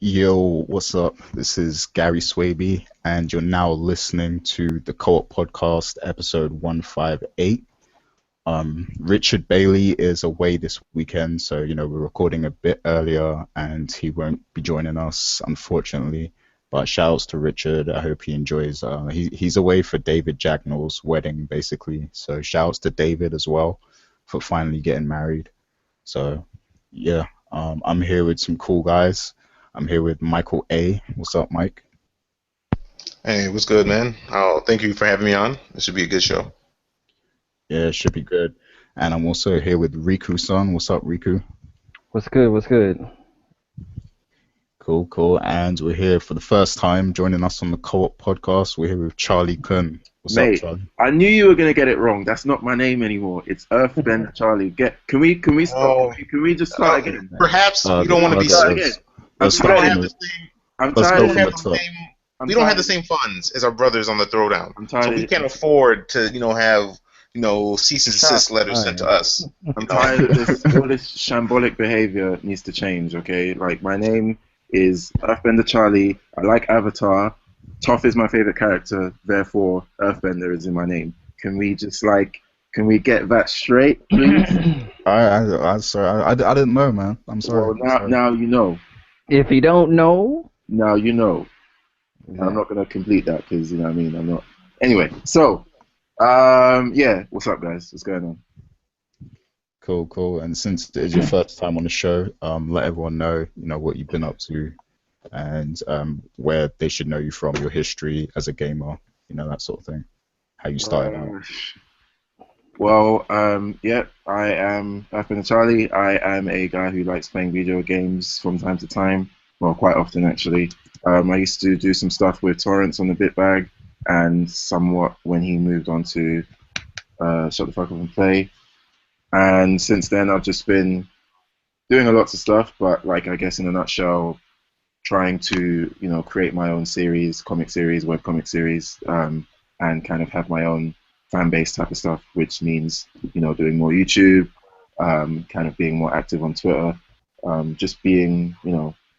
Yo, what's up? This is Gary Swaby, and you're now listening to the Co-op Podcast, episode 158. Richard Bailey is away this weekend, so we're recording a bit earlier, and he won't be joining us, unfortunately. But shouts to Richard. I hope he enjoys. He's away for David Jagnall's wedding, basically. So shouts to David as well for finally getting married. So yeah, I'm here with some cool guys. I'm here with Michael A. What's up, Mike? Hey, what's good, man? Thank you for having me on. This should be a good show. Yeah, it should be good. And I'm also here with Riku-san. What's up, Riku? What's good? What's good? Cool, cool. And we're here for the first time joining us on the Co-op Podcast. We're here with Charlie Kun. What's up, Mate, Charlie? I knew you were gonna get it wrong. That's not my name anymore. It's EarthBenderCharlie. Can we stop? Oh, Can we just start again? Perhaps we don't want to be. Start let's- again. let's I'm We start don't tired. have from the the same. I'm let's We tired. go don't from have the the top. same. I'm We don't have tired. the same funds as our brothers on the Throwdown, I'm so we tired. can't afford to, have, cease and desist letters sent to us. I'm tired of this. All this shambolic behavior needs to change. Okay, like my name is EarthBenderCharlie. I like Avatar. Toph is my favorite character. Therefore, Earthbender is in my name. Can we just Can we get that straight, please? Sorry, I didn't know, man. I'm sorry. Well, now you know. If you don't know, Now you know. I'm not gonna complete that because you know what I mean. I'm not. Anyway, so yeah. What's up, guys? What's going on? Cool, cool. And since it is your first time on the show, let everyone know, what you've been up to and where they should know you from, your history as a gamer, that sort of thing. How you started out. Well, yeah. I've been a Charlie. I am a guy who likes playing video games from time to time. Well, quite often actually. I used to do some stuff with torrents on the Bitbag, and somewhat when he moved on to Shut the Fuck Up and Play. And since then, I've just been doing a lot of stuff, but like I guess in a nutshell, trying to create my own series, comic series, web comic series, and kind of have my own fan base type of stuff, which means doing more YouTube, kind of being more active on Twitter, just being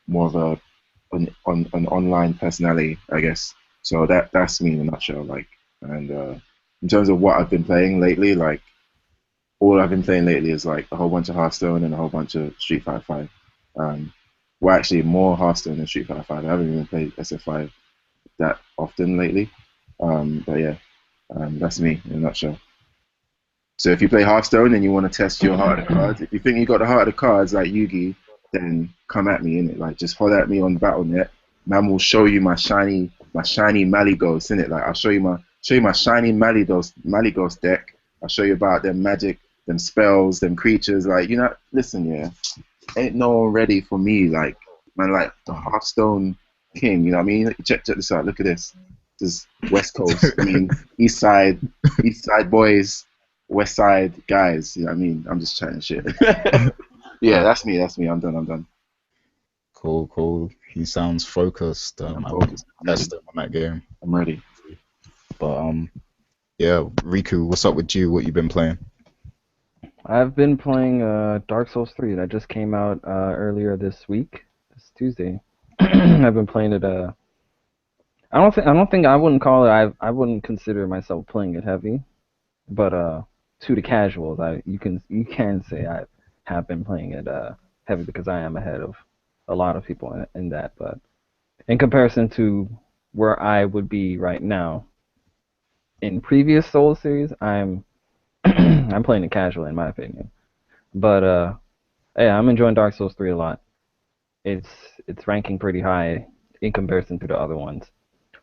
more of an online personality, I guess. So that's me in a nutshell. Like, and in terms of what I've been playing lately, like all I've been playing lately is like a whole bunch of Hearthstone and a whole bunch of Street Fighter 5. Well, actually, more Hearthstone than Street Fighter 5. I haven't even played SF5 that often lately. But yeah, that's me in a nutshell. So if you play Hearthstone and you want to test your heart of the cards, if you think you got the heart of the cards like Yugi, then come at me, innit? Like just holler at me on the BattleNet. Man will show you my shiny Malygos, innit? Like I'll show you my shiny Malygos deck. I'll show you about them magic, them spells, them creatures. Like listen, yeah, ain't no one ready for me. Like man, like the Hearthstone king. You know what I mean? Check this out. Look at this. This is West Coast. I mean, East Side boys, West Side guys. You know what I mean? I'm just chatting shit. Yeah, that's me. I'm done. Cool, cool. He sounds focused. I'm I focused. want to test him on that game. I'm ready. But yeah, Riku, what's up with you? What you been playing? I've been playing Dark Souls 3. That just came out earlier this week. This Tuesday. I've been playing it. I don't think I wouldn't call it. I wouldn't consider myself playing it heavy, but to the casuals, you can say I have been playing it heavy because I am ahead of a lot of people in that. But in comparison to where I would be right now in previous Souls series, I'm I'm playing it casual in my opinion. But yeah, I'm enjoying Dark Souls 3 a lot. It's ranking pretty high in comparison to the other ones.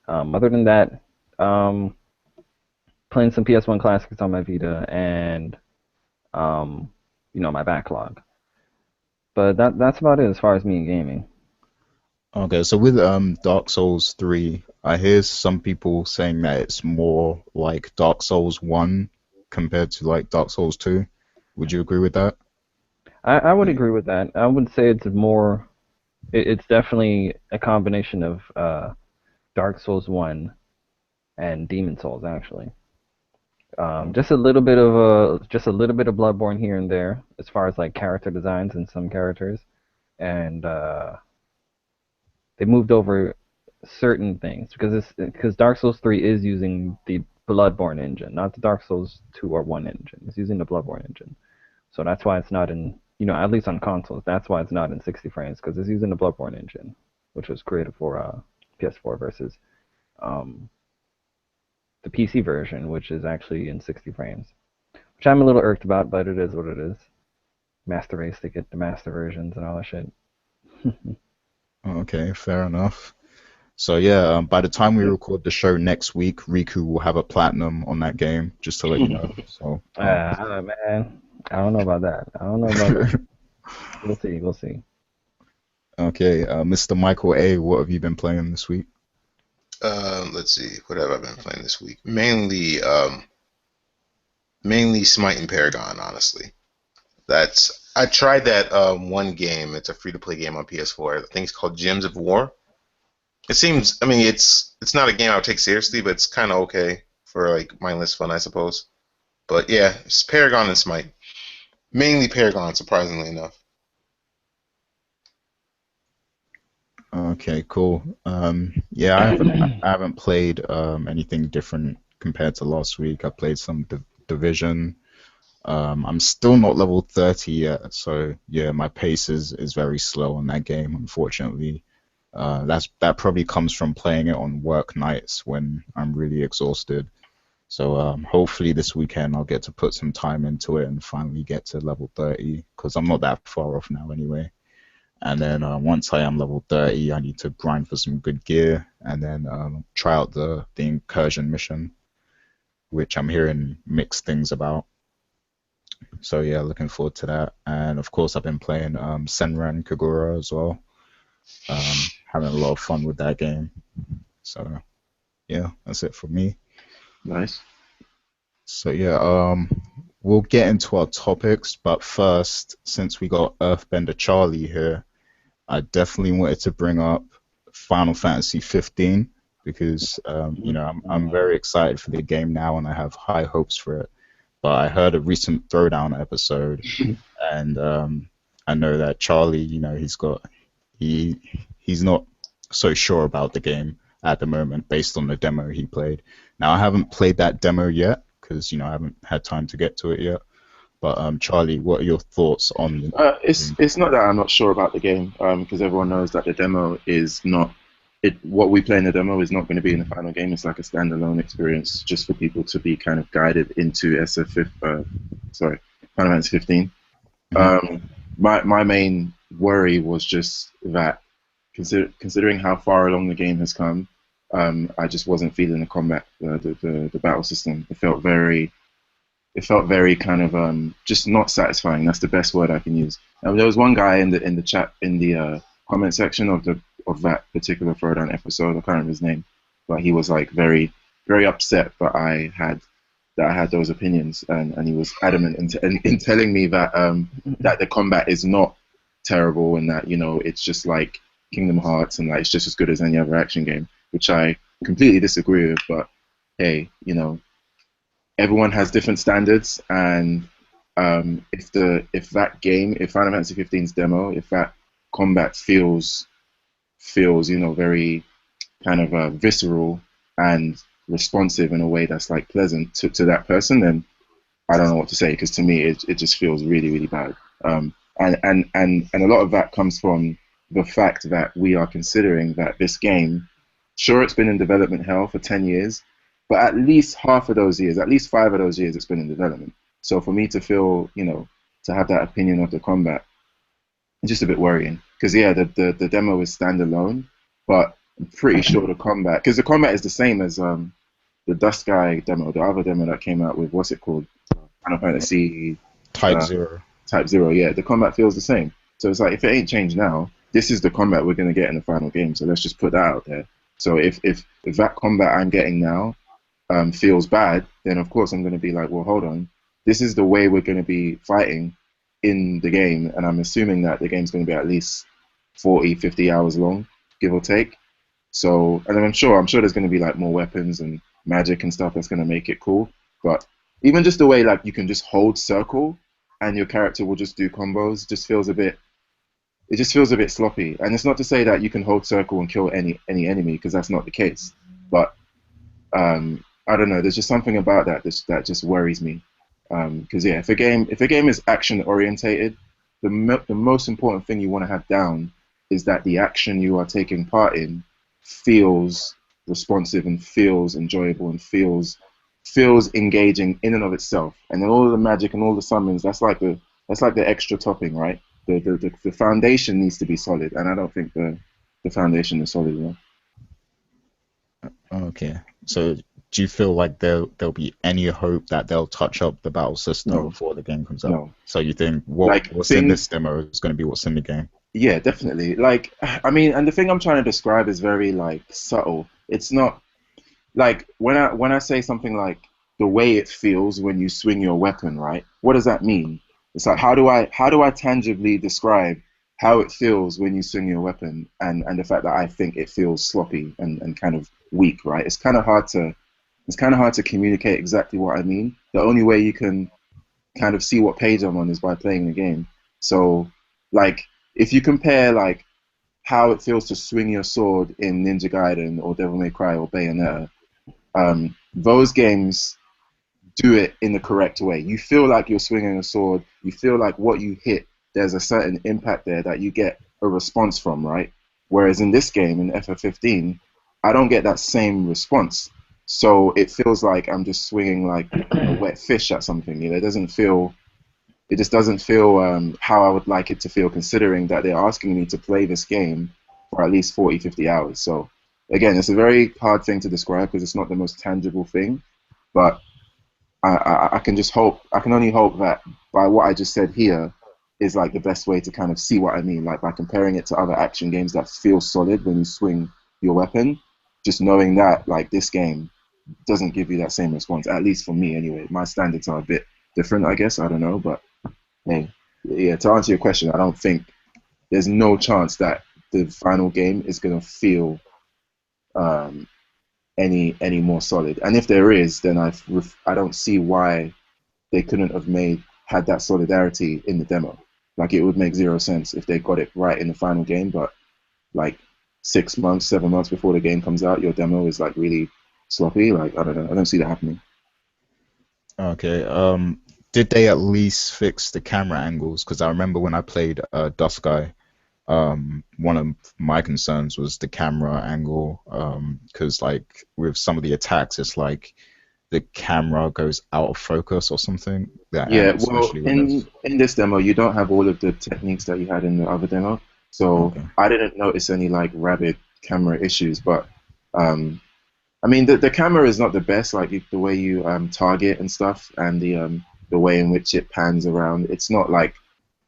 Other than that, playing some PS1 classics on my Vita and my backlog. But that's about it as far as me and gaming. Okay, so with Dark Souls 3, I hear some people saying that it's more like Dark Souls 1 compared to like Dark Souls 2. Would you agree with that? I would agree with that. I would say it's more. It's definitely a combination of Dark Souls 1 and Demon Souls actually. Just a little bit of Bloodborne here and there as far as like character designs and some characters, and they moved over certain things because Dark Souls 3 is using the Bloodborne engine, not the Dark Souls 2 or 1 engine. It's using the Bloodborne engine. So that's why it's not in, at least on consoles, that's why it's not in 60 frames, because it's using the Bloodborne engine, which was created for PS4 versus the PC version, which is actually in 60 frames. Which I'm a little irked about, but it is what it is. Master race to get the master versions and all that shit. Okay, fair enough. So yeah, by the time we record the show next week, Riku will have a platinum on that game, just to let you know. So man, I don't know about that. I don't know about that. We'll see. Okay, Mr. Michael A, what have you been playing this week? Let's see. What have I been playing this week? Mainly Smite and Paragon, honestly. I tried that one game. It's a free-to-play game on PS4. I think it's called Gems of War. It seems, it's not a game I would take seriously, but it's kind of okay for like mindless fun, I suppose. But yeah, it's Paragon and Smite. Mainly Paragon, surprisingly enough. Okay, cool. Yeah, I haven't played anything different compared to last week. I played some Division. I'm still not level 30 yet, so yeah, my pace is very slow on that game, unfortunately. That probably comes from playing it on work nights when I'm really exhausted. So hopefully this weekend I'll get to put some time into it and finally get to level 30, because I'm not that far off now anyway. And then once I am level 30, I need to grind for some good gear and then try out the incursion mission, which I'm hearing mixed things about. So yeah, looking forward to that. And of course, I've been playing Senran Kagura as well. Having a lot of fun with that game. So yeah, that's it for me. Nice. So yeah, we'll get into our topics, but first, since we got EarthBenderCharlie here, I definitely wanted to bring up Final Fantasy 15 because I'm very excited for the game now and I have high hopes for it. But I heard a recent Throwdown episode, and I know that Charlie, he's not so sure about the game at the moment based on the demo he played. Now I haven't played that demo yet because I haven't had time to get to it yet. But Charlie, what are your thoughts on? It's not that I'm not sure about the game, because everyone knows that the demo is not. What we play in the demo is not going to be in the final game. It's like a standalone experience, just for people to be kind of guided into Final Fantasy 15. My main worry was just that, considering how far along the game has come, I just wasn't feeling the combat, the battle system. It felt very kind of just not satisfying. That's the best word I can use. There was one guy in the chat in the comment section of that particular Throwdown episode. I can't remember his name, but he was like very, very upset that I had those opinions, and he was adamant in telling me that that the combat is not terrible and that it's just like Kingdom Hearts and like it's just as good as any other action game, which I completely disagree with. But hey, everyone has different standards, and if Final Fantasy 15's demo, if that combat feels very kind of visceral and responsive in a way that's like pleasant to that person, then I don't know what to say, because to me it just feels really, really bad. And a lot of that comes from the fact that we are considering that this game, sure, it's been in development hell for 10 years, but at least half of those years, at least 5 of those years, it's been in development. So for me to feel, to have that opinion of the combat, it's just a bit worrying. Because yeah, the demo is standalone, but I'm pretty sure the combat is the same as the Dust Guy demo, the other demo that came out with, what's it called? Final Fantasy Type 0. Type 0, yeah. The combat feels the same. So it's like, if it ain't changed now, this is the combat we're going to get in the final game. So let's just put that out there. So if that combat I'm getting now feels bad, then of course I'm going to be like, well, hold on. This is the way we're going to be fighting in the game, and I'm assuming that the game's going to be at least 40, 50 hours long, give or take. So, and I'm sure there's going to be like more weapons and magic and stuff that's going to make it cool. But even just the way like you can just hold circle and your character will just do combos just feels a bit it just feels a bit sloppy. And it's not to say that you can hold circle and kill any enemy, because that's not the case. But I don't know. There's just something about that just worries me. Because yeah, if a game is action orientated, the most important thing you want to have down is that the action you are taking part in feels responsive and feels enjoyable and feels engaging in and of itself. And then all of the magic and all the summons, that's like the extra topping, right? The foundation needs to be solid, and I don't think the foundation is solid enough. Okay. So do you feel like there'll be any hope that they'll touch up the battle system No. before the game comes out? No. So you think Like, what's in this demo is going to be what's in the game? Yeah, definitely. Like, I mean, and the thing I'm trying to describe is very like subtle. It's not like when I say something like the way it feels when you swing your weapon, right? What does that mean? It's like how do I tangibly describe how it feels when you swing your weapon, and the fact that I think it feels sloppy and kind of weak, right? It's kind of hard to communicate exactly what I mean. The only way you can kind of see what page I'm on is by playing the game. So, like, if you compare like how it feels to swing your sword in Ninja Gaiden or Devil May Cry or Bayonetta, those games do it in the correct way. You feel like you're swinging a sword. You feel like what you hit, there's a certain impact there that you get a response from, right? Whereas in this game, in FF15, I don't get that same response. So it feels like I'm just swinging like a wet fish at something. You know, it just doesn't feel how I would like it to feel, considering that they're asking me to play this game for at least 40, 50 hours. So again, it's a very hard thing to describe because it's not the most tangible thing, but I can only hope that by what I just said here is like the best way to kind of see what I mean, like by comparing it to other action games that feel solid when you swing your weapon, just knowing that like this game doesn't give you that same response, at least for me anyway. My standards are a bit different, I guess, I don't know, but hey, yeah, to answer your question, I don't think there's no chance that the final game is going to feel any more solid. And if there is, then I don't see why they couldn't have had that solidarity in the demo. Like, it would make zero sense if they got it right in the final game, but like 6 months, 7 months before the game comes out, your demo is like really sloppy. Like, I don't know, I don't see that happening. Okay. Did they at least fix the camera angles? Because I remember when I played Dusky, one of my concerns was the camera angle. Because like with some of the attacks, it's like the camera goes out of focus or something. Yeah, well, in this demo, you don't have all of the techniques that you had in the other demo, so Okay. I didn't notice any like rabid camera issues. But I mean, the camera is not the best. Like the way you target and stuff, and the way in which it pans around. It's not like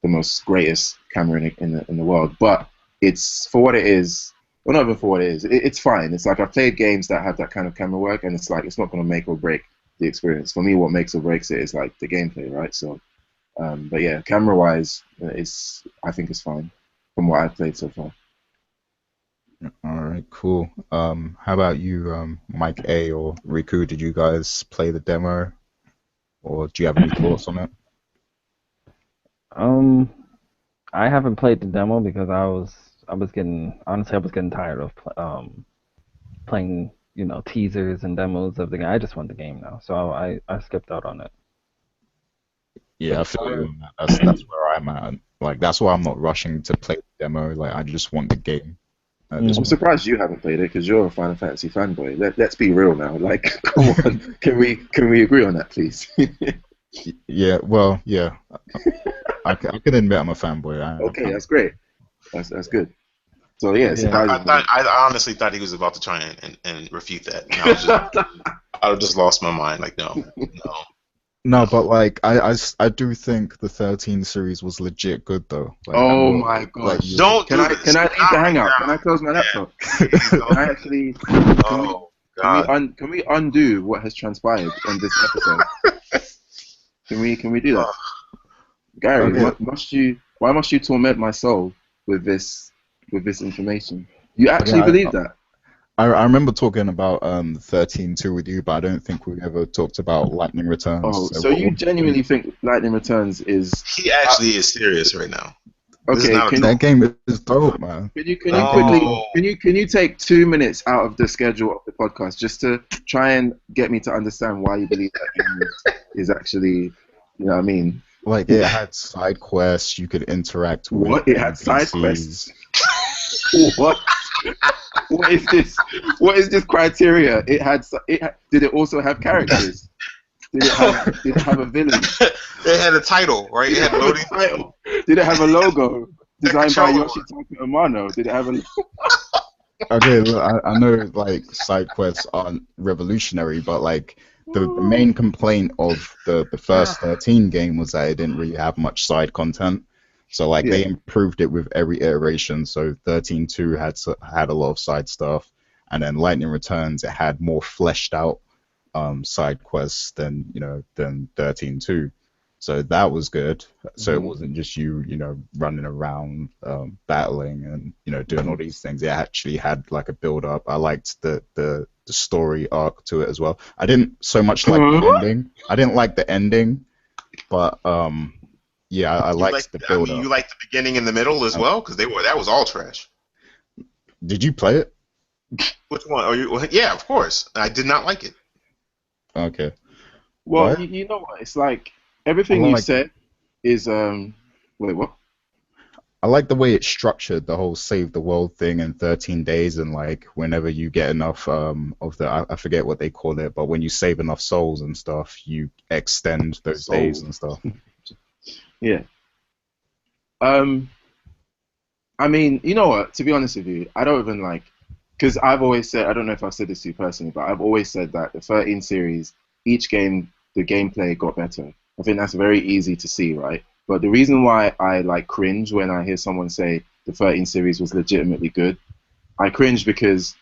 the most greatest camera in the world, but it's for what it is. Well, not even for what it is. It's fine. It's like I've played games that have that kind of camera work, and it's like it's not going to make or break the experience. For me, what makes or breaks it is like the gameplay, right? So, but yeah, camera-wise, I think it's fine from what I've played so far. All right, cool. How about you, Mike A or Riku? Did you guys play the demo, or do you have any thoughts on it? I haven't played the demo because I was getting tired of playing, teasers and demos of the game. I just want the game now, so I skipped out on it. Yeah, I feel you on that. That's where I'm at. Like that's why I'm not rushing to play the demo. Like I just want the game. I'm surprised you haven't played it because you're a Final Fantasy fanboy. Let's be real now. Like, come on, can we agree on that, please? Yeah, well, yeah. I can admit I'm a fanboy. Okay, that's great. That's good. So yeah, I honestly thought he was about to try and refute that. And I just lost my mind. Like, no. No, but like I do think the 13 series was legit good though. Like, oh my god! Don't can I leave the hangout? Can I close my laptop? Can I actually? Can we undo what has transpired in this episode? Can we do that? Gary, okay. why must you torment my soul with this information? You actually believe that? I remember talking about 13-2 with you, but I don't think we ever talked about Lightning Returns. Oh, so you genuinely think Lightning Returns is... He actually is serious right now. This is Okay, not a That game is dope, man. can you That game is quickly Oh. can you take 2 minutes out of the schedule of the podcast just to try and get me to understand why you believe that game is actually, you know what I mean? like it had side quests. You could interact with What? It had side NPCs. What? What is this? What is this criteria? Did it also have characters? Did it have a villain? It had a title, right? It had Did it have a loading. title? Did it have a logo designed by controller. Yoshitaka Amano? Did it have a? Okay, look, I know like side quests aren't revolutionary, but like the main complaint of the first 13 game was that it didn't really have much side content. So like they Yeah. improved it with every iteration. So 13.2 had a lot of side stuff, and then Lightning Returns it had more fleshed out side quests than 13.2. So that was good. So it wasn't just you running around battling and doing all these things. It actually had like a build up. I liked the story arc to it as well. I didn't so much like the ending. I didn't like the ending, but yeah, I liked the build up. You liked the beginning and the middle as well, because that was all trash. Did you play it? Which one? Are you? Yeah, of course. I did not like it. Okay. Well, What? you know what? It's like everything I you like- said is Wait, what? I like the way it's structured, the whole save the world thing in 13 days, and like whenever you get enough of I forget what they call it, but when you save enough souls and stuff, you extend those days Souls. and stuff. Yeah. I mean, you know what? To be honest with you, I don't even like, because I've always said, I don't know if I've said this to you personally, but I've always said that the 13 series, each game, the gameplay got better. I think that's very easy to see, right? But the reason why I like cringe when I hear someone say the 13 series was legitimately good, I cringe because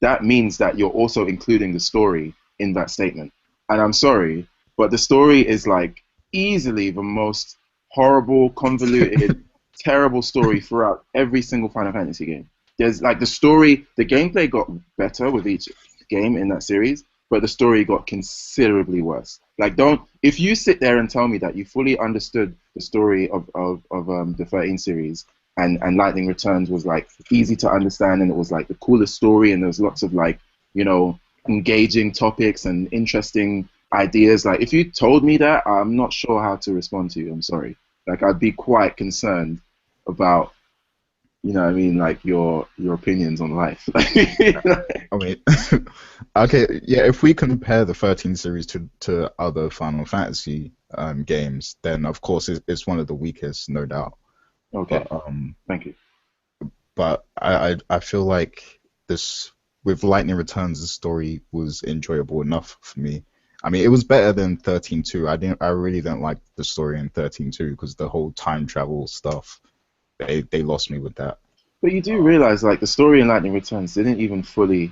that means that you're also including the story in that statement. And I'm sorry, but the story is like easily the most horrible, convoluted, terrible story throughout every single Final Fantasy game. There's like the story, the gameplay got better with each game in that series, but the story got considerably worse. Like, if you sit there and tell me that you fully understood the story of the 13 series and Lightning Returns was like easy to understand and it was like the coolest story and there was lots of like, engaging topics and interesting ideas. Like, if you told me that, I'm not sure how to respond to you. I'm sorry. Like, I'd be quite concerned about, like your opinions on life. I mean, okay, yeah. If we compare the 13 series to other Final Fantasy games, then of course it's one of the weakest, no doubt. Okay, But thank you. but I feel like this with Lightning Returns, the story was enjoyable enough for me. I mean, it was better than 13.2. I really don't like the story in 13.2 because the whole time travel stuff, they lost me with that. But you do realize, like, the story in Lightning Returns didn't even fully.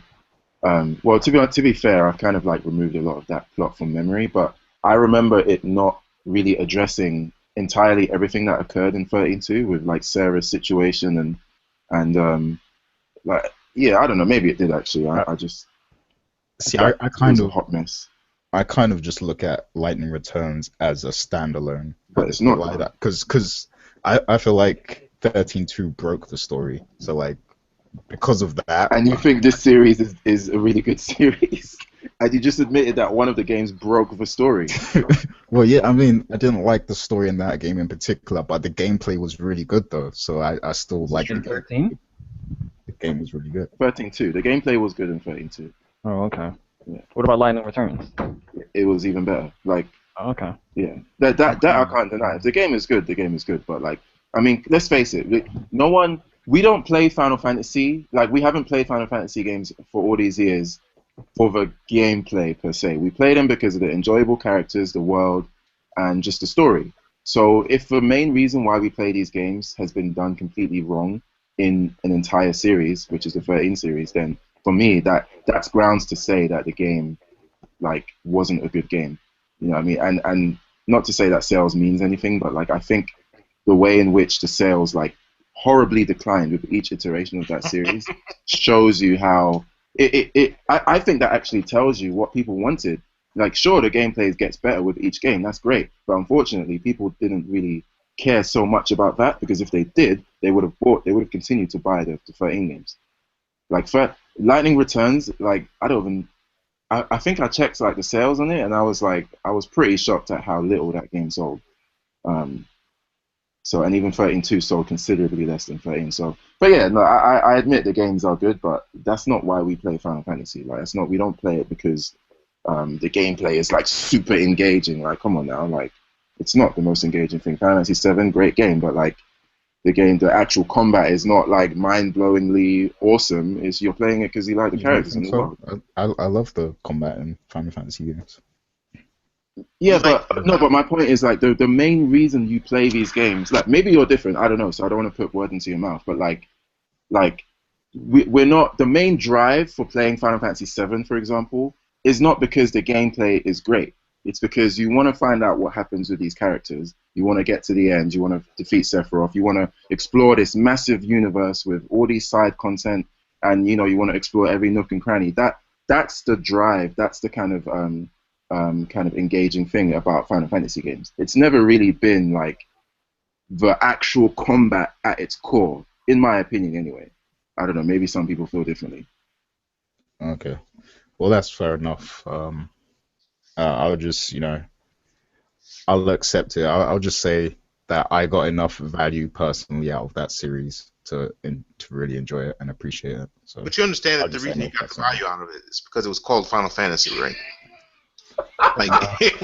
Well, to be fair, I've kind of like removed a lot of that plot from memory, but I remember it not really addressing entirely everything that occurred in 13.2 with like Sarah's situation and like, yeah, I don't know, maybe it did actually. I just See, it I was a hot mess. I kind of just look at Lightning Returns as a standalone. But it's not, like that because I feel like 13.2 broke the story. So like because of that, And you think this series is a really good series? And you just admitted that one of the games broke the story. well, yeah, I mean, I didn't like the story in that game in particular, but the gameplay was really good though. So I still like In the 13? game was really good. 13.2. The gameplay was good in 13.2. Oh, okay. Yeah. What about Lightning Returns? It was even better. Like, Oh, okay. yeah, that I can't deny. If the game is good, the game is good. But like, I mean, let's face it. We don't play Final Fantasy. Like, we haven't played Final Fantasy games for all these years for the gameplay per se. We play them because of the enjoyable characters, the world, and just the story. So if the main reason why we play these games has been done completely wrong in an entire series, which is the 13 series, then for me that's grounds to say that the game like wasn't a good game. You know what I mean? And not to say that sales means anything, but like I think the way in which the sales like horribly declined with each iteration of that series shows you how I think that actually tells you what people wanted. Like, sure, the gameplay gets better with each game, that's great, but unfortunately people didn't really care so much about that, because if they did, they would have continued to buy the 13 games. Like for Lightning Returns, like I think I checked like the sales on it, and I was pretty shocked at how little that game sold. So, and even 13.2 sold considerably less than 13. So, but yeah, no, I admit the games are good, but that's not why we play Final Fantasy. Like, we don't play it because the gameplay is like super engaging. Like, come on now, like it's not the most engaging thing. Final Fantasy 7, great game, but like the actual combat is not like mind-blowingly awesome. It's you're playing it because you like the You don't characters think in the world. so? I love the combat in Final Fantasy games. Yeah, Like, but no, but my point is like the main reason you play these games, like maybe you're different, I don't know, so I don't want to put words into your mouth, but like we're not the main drive for playing Final Fantasy 7, for example, is not because the gameplay is great. It's because you want to find out what happens with these characters. You want to get to the end. You want to defeat Sephiroth. You want to explore this massive universe with all these side content, and you want to explore every nook and cranny. That's the drive. That's the kind of engaging thing about Final Fantasy games. It's never really been like the actual combat at its core, in my opinion, anyway. I don't know. Maybe some people feel differently. Okay, well that's fair enough. I'll just I'll accept it. I'll just say that I got enough value personally out of that series to really enjoy it and appreciate it. So, but you understand I'll that the just say reason no you got the personally. value out of it is because it was called Final Fantasy, right? Like it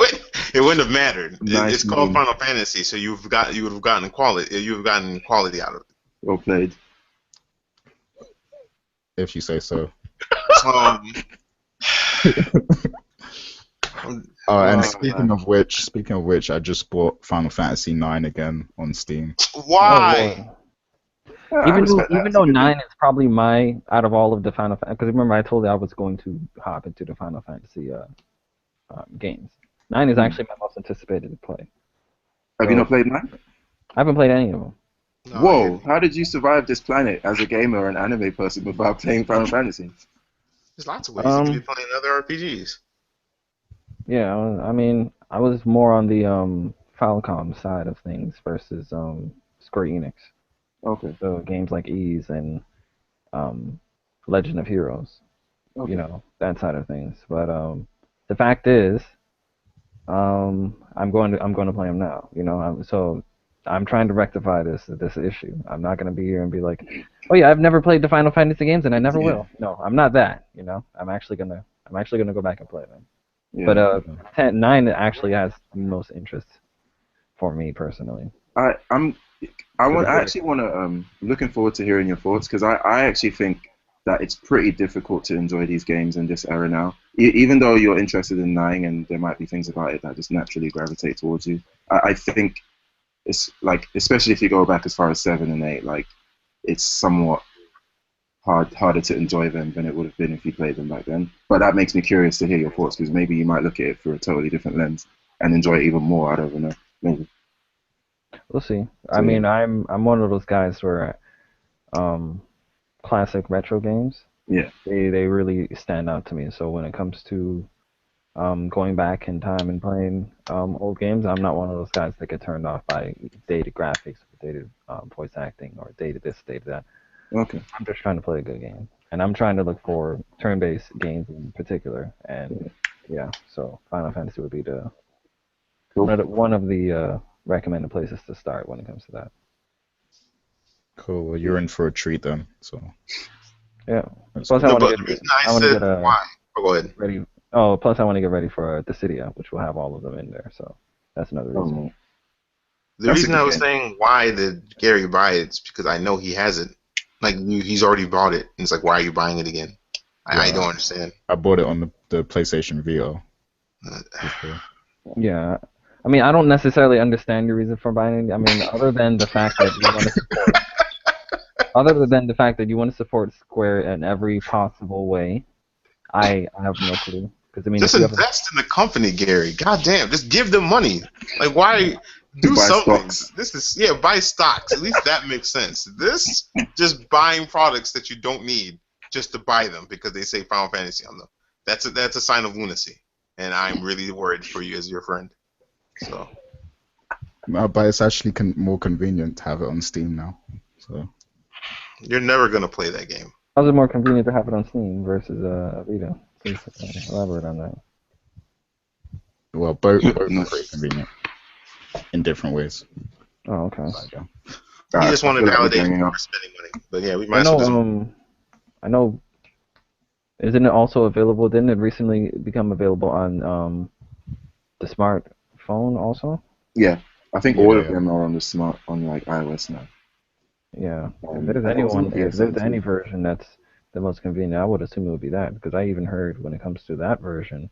wouldn't have mattered. Nice It's called name. Final Fantasy, so you would have gotten quality out of Well played. If you say so. it. And Oh, speaking of which, I just bought Final Fantasy 9 again on Steam. Why? Oh, I respect that. even It's a though good 9 is probably my out of all of the Final Fantasy, because remember I told you I was going to hop into the Final Fantasy games. 9 is actually my most anticipated to play. Have you not played 9? I haven't played any of them. No, Whoa! How did you survive this planet as a gamer or an anime person without playing Final Fantasy? there's lots of ways you could be playing other RPGs. Yeah, I mean, I was more on the Falcom side of things versus Square Enix. Okay. So games like Ys and Legend of Heroes, Okay. that side of things. But the fact is, I'm going to play them now. So I'm trying to rectify this issue. I'm not going to be here and be like, oh yeah, I've never played the Final Fantasy games and I never will. No, I'm not that. I'm actually gonna go back and play them. Yeah. But 9 actually has the most interest for me personally. I actually want to looking forward to hearing your thoughts, because I actually think that it's pretty difficult to enjoy these games in this era now. Even though you're interested in 9 and there might be things about it that just naturally gravitate towards you, I think it's like, especially if you go back as far as 7 and 8, like it's somewhat harder to enjoy them than it would have been if you played them back then. But that makes me curious to hear your thoughts, because maybe you might look at it through a totally different lens and enjoy it even more. I don't know. Maybe. We'll see. I mean, I'm one of those guys where classic retro games, Yeah. they really stand out to me. So when it comes to going back in time and playing old games, I'm not one of those guys that get turned off by dated graphics, dated voice acting, or dated this, dated that. Okay. I'm just trying to play a good game, and I'm trying to look for turn-based games in particular. And yeah, so Final Fantasy would be one of the recommended places to start when it comes to that. Cool. Well, you're in for a treat then. So Yeah. that's Plus, cool. I No, want but to the get reason I said why. Oh, go ahead. ready. Oh, plus I want to get ready for Dissidia, which will have all of them in there. So that's another reason. The That's a reason good I was game. saying why did Gary buy it is because I know he has it. Like he's already bought it, and it's like, why are you buying it again? I don't understand. I bought it on the PlayStation Vita. Yeah. I mean, I don't necessarily understand your reason for buying it. I mean, other than the fact that you want to support Square in every possible way, I have no clue. Because I mean, Just if you have invest in the company, Gary. God damn, just give them money. Like, why do buy something? stocks. This is buy stocks. At least that makes sense. This just buying products that you don't need just to buy them because they say Final Fantasy on them. That's a sign of lunacy, and I'm really worried for you as your friend. So No, but it's actually more convenient to have it on Steam now. So You're never gonna play that game. How's it more convenient to have it on Steam versus Vita? Please elaborate on that. well, both are No. pretty convenient in different ways. Oh, okay. But, yeah. You just I want to feel like we're validate ganging up. for spending money. But yeah, we I might as well just. know. I know. Isn't it also available? Didn't it recently become available on the smartphone also? Yeah, I think Yeah, all of yeah. them are on the smart on like iOS now. Yeah. And If there's also anyone, the if there's PSN any too. version that's the most convenient, I would assume it would be that, because I even heard when it comes to that version,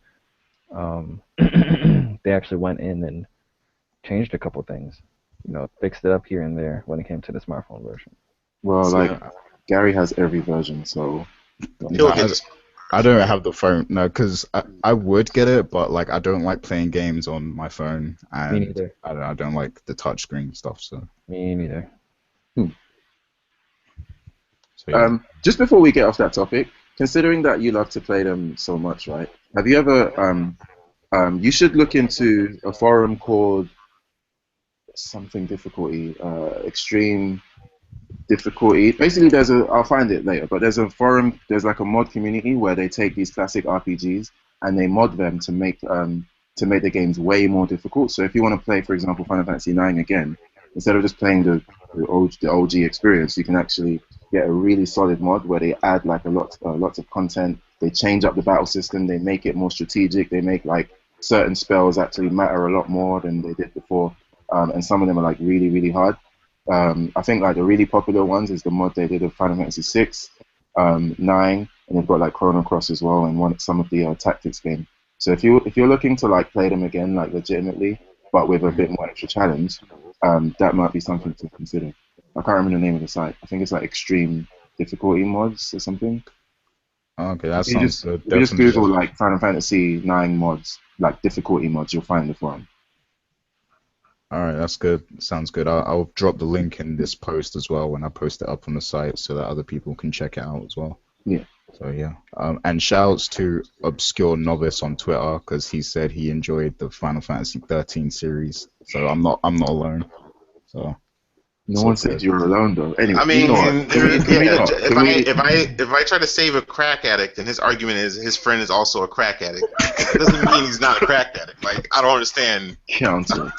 they actually went in and changed a couple things. You know, fixed it up here and there when it came to the smartphone version. Well, See, like Gary has every version, so He'll No, get this. I don't have the phone. No, because I would get it, but like I don't like playing games on my phone, Me and neither. I don't like the touchscreen stuff. So Me neither. yeah. just before we get off that topic, considering that you love to play them so much, right? Have you ever you should look into a forum called something difficulty, extreme difficulty. Basically, I'll find it later, but there's a forum, there's like a mod community where they take these classic RPGs and they mod them to make the games way more difficult. So if you want to play, for example, Final Fantasy IX again, instead of just playing the OG experience, you can actually get a really solid mod where they add like lots of content. They change up the battle system. They make it more strategic. They make like certain spells actually matter a lot more than they did before. And some of them are like really, really hard. I think like the really popular ones is the mod they did of Final Fantasy VI, 9, and they've got like Chrono Cross as well, and some of the tactics game. So if you're looking to like play them again like legitimately, but with a bit more extra challenge, that might be something to consider. I can't remember the name of the site. I think it's like Extreme Difficulty Mods or something. Okay, that If you sounds just, good. if you just Definitely. Google like Final Fantasy 9 mods, like difficulty mods, you'll find the forum. All right, that's good. Sounds good. I'll drop the link in this post as well when I post it up on the site so that other people can check it out as well. Yeah. So yeah. And shouts to Obscure Novice on Twitter because he said he enjoyed the Final Fantasy 13 series. So I'm not alone. So No one said you were alone though. Anyway, I mean, you know what? if I try to save a crack addict, and his argument is his friend is also a crack addict, it doesn't mean he's not a crack addict. Like I don't understand. Counter.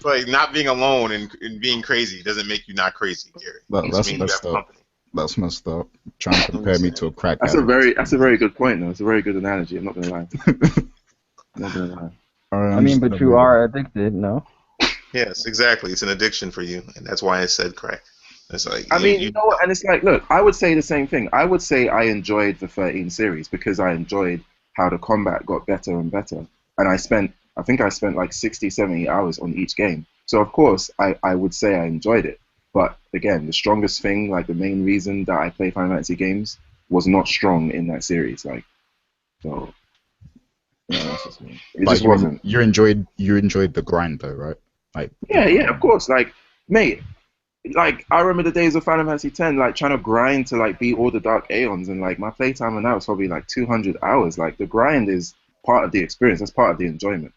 Like not being alone and being crazy doesn't make you not crazy, Gary. It just means you have company. That's messed up. Trying to compare me to a crack That's addict. a very good point though. It's a very good analogy. I'm not gonna lie. Not gonna lie. All right, I mean, but you are addicted, no? Yes, exactly. It's an addiction for you, and that's why I said crack. It's like I mean, you know what? And it's like, look, I would say the same thing. I would say I enjoyed the 13 series because I enjoyed how the combat got better and better. And I think I spent like 60, 70 hours on each game. So of course, I would say I enjoyed it. But again, the strongest thing, like the main reason that I play Final Fantasy games was not strong in that series. Like, so, yeah, that's just me. It But just wasn't. You enjoyed the grind though, right? Like Yeah, of course. Like, mate, like I remember the days of Final Fantasy X, like trying to grind to like beat all the Dark Aeons, and like my playtime on that was probably like 200 hours. Like the grind is part of the experience. That's part of the enjoyment.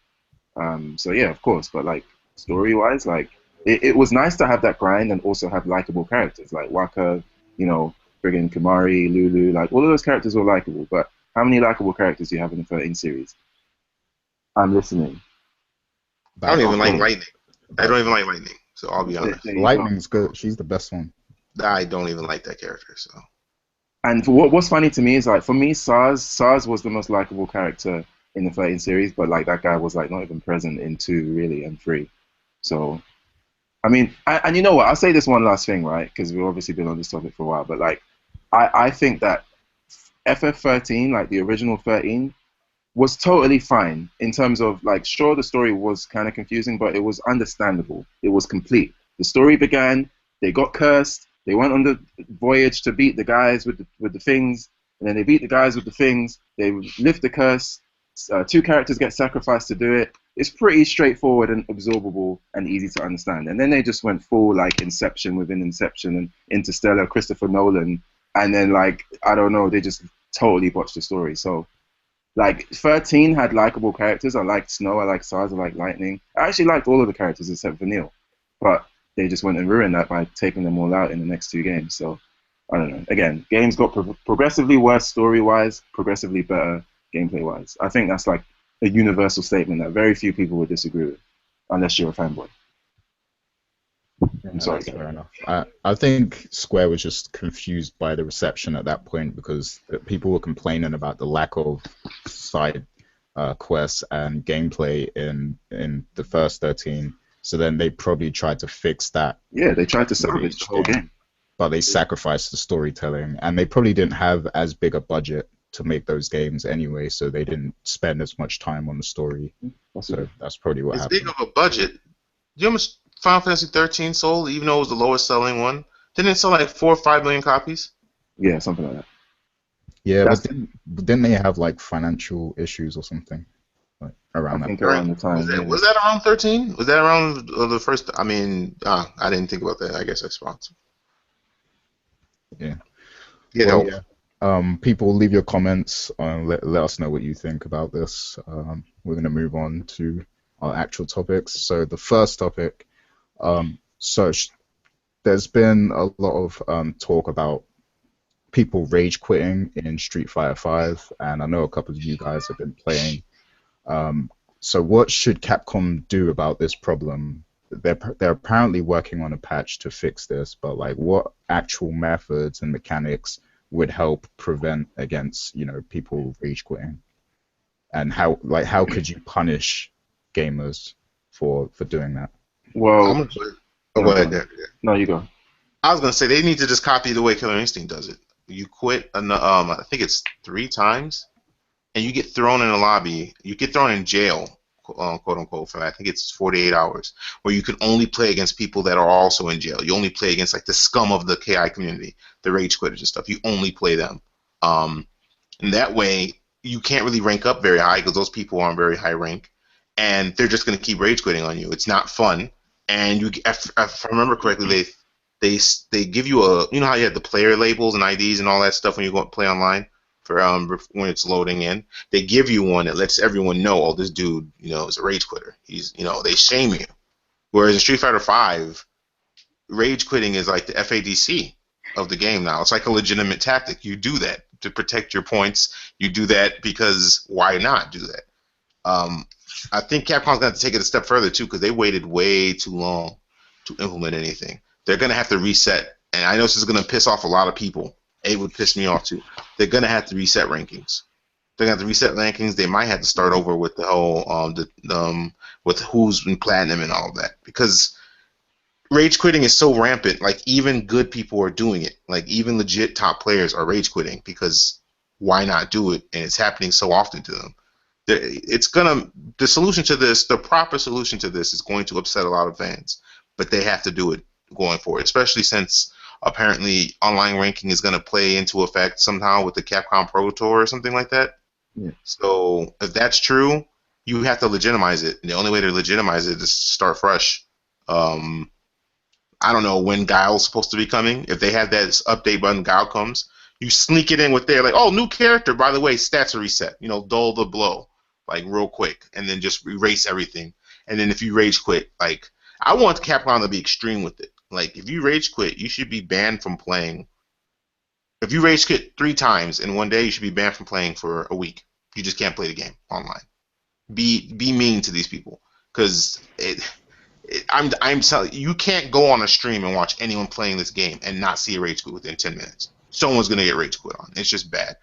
So yeah, of course. But like story-wise, like it was nice to have that grind and also have likable characters like Waka, you know, friggin' Kamari, Lulu. Like all of those characters were likable. But how many likable characters do you have in the 13 series? I'm listening. I don't even like Lightning. I don't even like Lightning, so I'll be honest. Lightning's good. She's the best one. I don't even like that character. So. And for what's funny to me is like for me, SARS was the most likable character in the 13 series, but like that guy was like not even present in 2 really and 3. So, I mean, and you know what? I'll say this one last thing, right? Because we've obviously been on this topic for a while, but like, I think that FF13, like the original 13, was totally fine in terms of like, sure, the story was kind of confusing, but it was understandable. It was complete. The story began. They got cursed. They went on the voyage to beat the guys with the things, and then they beat the guys with the things. They lift the curse. 2 characters get sacrificed to do it. It's pretty straightforward and absorbable and easy to understand. And then they just went full like Inception within Inception and Interstellar, Christopher Nolan, and then like I don't know, they just totally botched the story. So Like 13 had likable characters. I liked Snow, I liked Stars, I liked Lightning. I actually liked all of the characters except for Neil, but they just went and ruined that by taking them all out in the next 2 games. So I don't know. Again, games got progressively worse story-wise, progressively better gameplay-wise. I think that's like a universal statement that very few people would disagree with, unless you're a fanboy. I'm sorry. That's fair enough. I think Square was just confused by the reception at that point because people were complaining about the lack of side quests and gameplay in the first 13. So then they probably tried to fix that. Yeah, they tried to salvage the whole game. But they sacrificed the storytelling, and they probably didn't have as big a budget to make those games anyway, so they didn't spend as much time on the story. So that's probably what happened. Big of a budget. Do you know how much Final Fantasy 13 sold, even though it was the lowest selling one? Didn't it sell like 4 or 5 million copies? Yeah, something like that. Yeah, but didn't they have like financial issues or something like around that? I think around the time. Was that around 13? Was that around the first? I mean, I didn't think about that. I guess that's responsible. Yeah. Well, people, leave your comments. Let us know what you think about this. We're going to move on to our actual topics. So the first topic, there's been a lot of talk about people rage quitting in Street Fighter V, and I know a couple of you guys have been playing. So what should Capcom do about this problem? They're apparently working on a patch to fix this, but like, what actual methods and mechanics would help prevent against people rage quitting? And how could you punish gamers for doing that? Well, go ahead there. No, you go. I was gonna say they need to just copy the way Killer Instinct does it. You quit, I think it's 3 times, and you get thrown in a lobby. You get thrown in jail, quote unquote, for I think it's 48 hours, where you can only play against people that are also in jail. You only play against like the scum of the KI community, the rage quitters and stuff. You only play them, and that way you can't really rank up very high because those people are on very high rank, and they're just gonna keep rage quitting on you. It's not fun, and if I remember correctly, they give you how you had the player labels and IDs and all that stuff when you go and play online for when it's loading in. They give you one that lets everyone know, oh, this dude, is a rage quitter. He's, they shame you. Whereas in Street Fighter V, rage quitting is like the FADC of the game now. It's like a legitimate tactic. You do that to protect your points. You do that because why not do that? I think Capcom's going to take it a step further too because they waited way too long to implement anything. They're going to have to reset, and I know this is going to piss off a lot of people. It would piss me off too. They're going to have to reset rankings. They're going to have to reset rankings. They might have to start over with the whole with who's been platinum and all of that, because rage quitting is so rampant. Like, even good people are doing it. Like, even legit top players are rage quitting because why not do it? And it's happening so often to them. The solution to this, the proper solution to this, is going to upset a lot of fans, but they have to do it going forward, especially since apparently online ranking is going to play into effect somehow with the Capcom Pro Tour or something like that. Yeah. So if that's true, you have to legitimize it. And the only way to legitimize it is to start fresh. I don't know when Guile's supposed to be coming. If they have that update button, Guile comes, you sneak it in with there, like, oh, new character, by the way, stats are reset. Dull the blow, like, real quick, and then just erase everything. And then if you rage quit, like, I want Capcom to be extreme with it. Like, if you rage quit, you should be banned from playing. If you rage quit 3 times in one day, you should be banned from playing for a week. You just can't play the game online. Be mean to these people, because I'm telling you, you can't go on a stream and watch anyone playing this game and not see a rage quit within 10 minutes. Someone's gonna get rage quit on. It's just bad.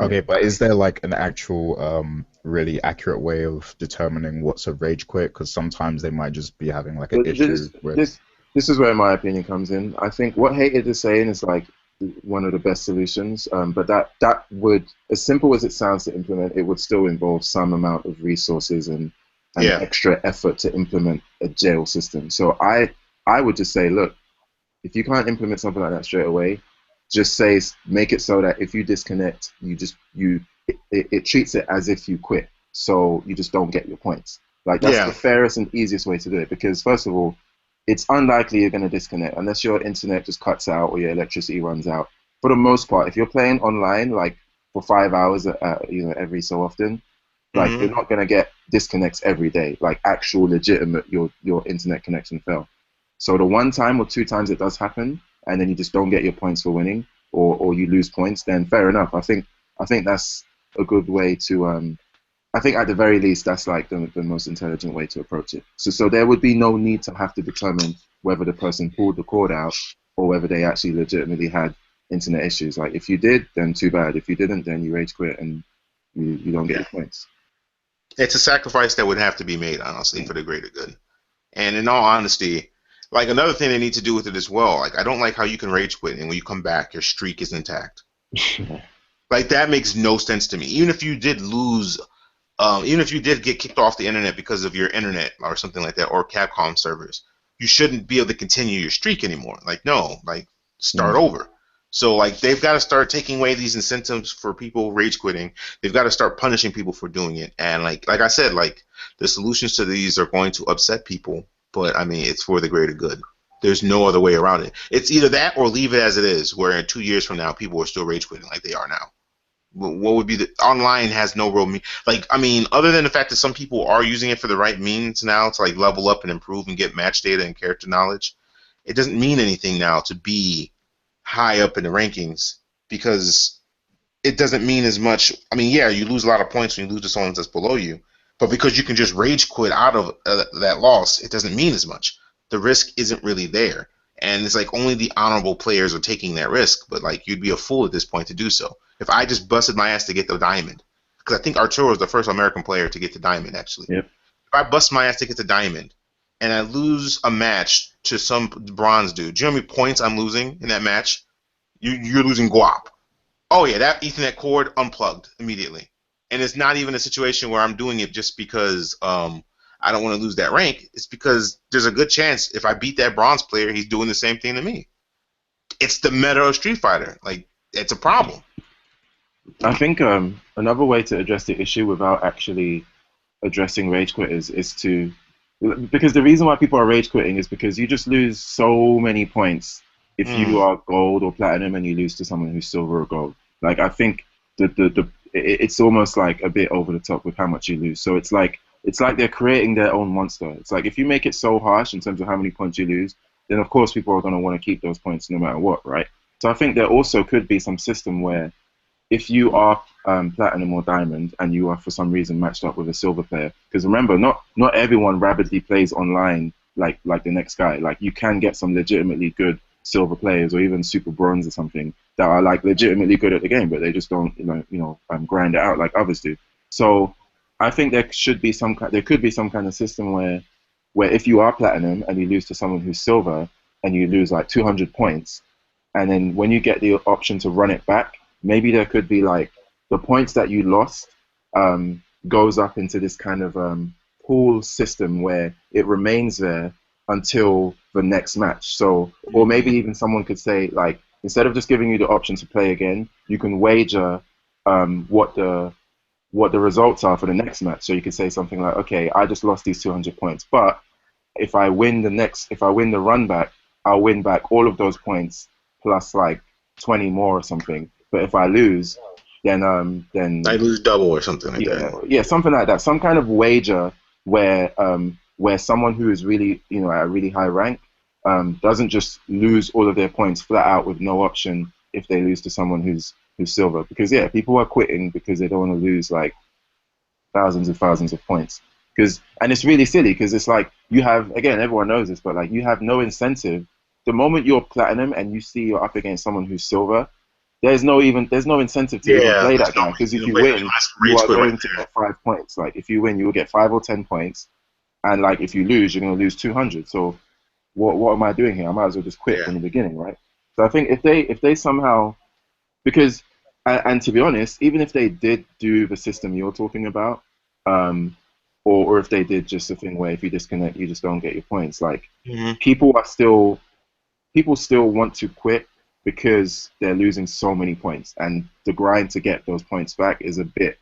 Okay, but is there like an actual really accurate way of determining what's a rage quit? Because sometimes they might just be having like an issue with. This is where my opinion comes in. I think what Hated is saying is like one of the best solutions, but that would, as simple as it sounds to implement, it would still involve some amount of resources and extra effort to implement a jail system. So I would just say, look, if you can't implement something like that straight away, just make it so that if you disconnect, it treats it as if you quit, so you just don't get your points. Like, that's the fairest and easiest way to do it, because first of all, it's unlikely you're going to disconnect unless your internet just cuts out or your electricity runs out. For the most part, if you're playing online, like for 5 hours, every so often. Like Mhm. you're not gonna get disconnects every day, like actual legitimate your internet connection fell. So the one time or two times it does happen, and then you just don't get your points for winning, or you lose points, then fair enough. I think that's a good way to I think at the very least that's like the most intelligent way to approach it. So there would be no need to have to determine whether the person pulled the cord out or whether they actually legitimately had internet issues. Like if you did, then too bad. If you didn't, then you rage quit and you don't get Yeah. your points. It's a sacrifice that would have to be made, honestly, for the greater good. And in all honesty, like another thing they need to do with it as well. Like I don't like how you can rage quit and when you come back, your streak is intact. Like that makes no sense to me. Even if you did lose, even if you did get kicked off the internet because of your internet or something like that, or Capcom servers, you shouldn't be able to continue your streak anymore. Like no, like start over. So like they've got to start taking away these incentives for people rage quitting. They've got to start punishing people for doing it. And like I said, like the solutions to these are going to upset people, but I mean it's for the greater good. There's no other way around it. It's either that or leave it as it is, where in 2 years from now people are still rage quitting like they are now. What would be the online has no real like I mean other than the fact that some people are using it for the right means now to like level up and improve and get match data and character knowledge, it doesn't mean anything now to be high up in the rankings because it doesn't mean as much. I mean, yeah, you lose a lot of points when you lose to someone that's below you, but because you can just rage quit out of that loss, it doesn't mean as much. The risk isn't really there, and it's like only the honorable players are taking that risk. But like, you'd be a fool at this point to do so. If I just busted my ass to get the diamond, because I think Arturo is the first American player to get the diamond, actually. Yep. If I bust my ass to get the diamond, and I lose a match to some bronze dude, do you know how many points I'm losing in that match? You're losing guap. Oh yeah, that Ethernet cord unplugged immediately, and it's not even a situation where I'm doing it just because I don't want to lose that rank. It's because there's a good chance if I beat that bronze player, he's doing the same thing to me. It's the meta of Street Fighter. Like it's a problem. I think another way to address the issue without actually addressing rage quit is to, because the reason why people are rage quitting is because you just lose so many points if you are gold or platinum and you lose to someone who's silver or gold. Like I think it's almost like a bit over the top with how much you lose. So it's like they're creating their own monster. It's like if you make it so harsh in terms of how many points you lose, then of course people are going to want to keep those points no matter what, right? So I think there also could be some system where if you are platinum or diamond and you are for some reason matched up with a silver player, because remember, not everyone rapidly plays online like the next guy. Like you can get some legitimately good silver players or even super bronze or something that are like legitimately good at the game, but they just don't grind it out like others do. So I think there could be some kind of system where if you are platinum and you lose to someone who's silver and you lose like 200 points, and then when you get the option to run it back, maybe there could be like the points that you lost goes up into this kind of pool system where it remains there until the next match. So, or maybe even someone could say like, instead of just giving you the option to play again, you can wager what the results are for the next match. So you could say something like, okay, I just lost these 200 points, but if I win the run back, I'll win back all of those points plus like 20 more or something. But if I lose, then I lose double or something like that. Yeah, something like that. Some kind of wager where someone who is really at a really high rank doesn't just lose all of their points flat out with no option if they lose to someone who's silver. Because yeah, people are quitting because they don't want to lose like thousands of points. And it's really silly because it's like you have, again, everyone knows this, but like you have no incentive. The moment you're platinum and you see you're up against someone who's silver, there's no incentive to even play that guy, because if you win, you are going to get 5 points. Like if you win, you will get 5 or 10 points, and like if you lose, you're going to lose 200. So what am I doing here? I might as well just quit from the beginning, right? So I think if they somehow, because and to be honest, even if they did do the system you're talking about, or if they did just a thing where if you disconnect, you just don't get your points. Like people still want to quit because they're losing so many points, and the grind to get those points back is a bit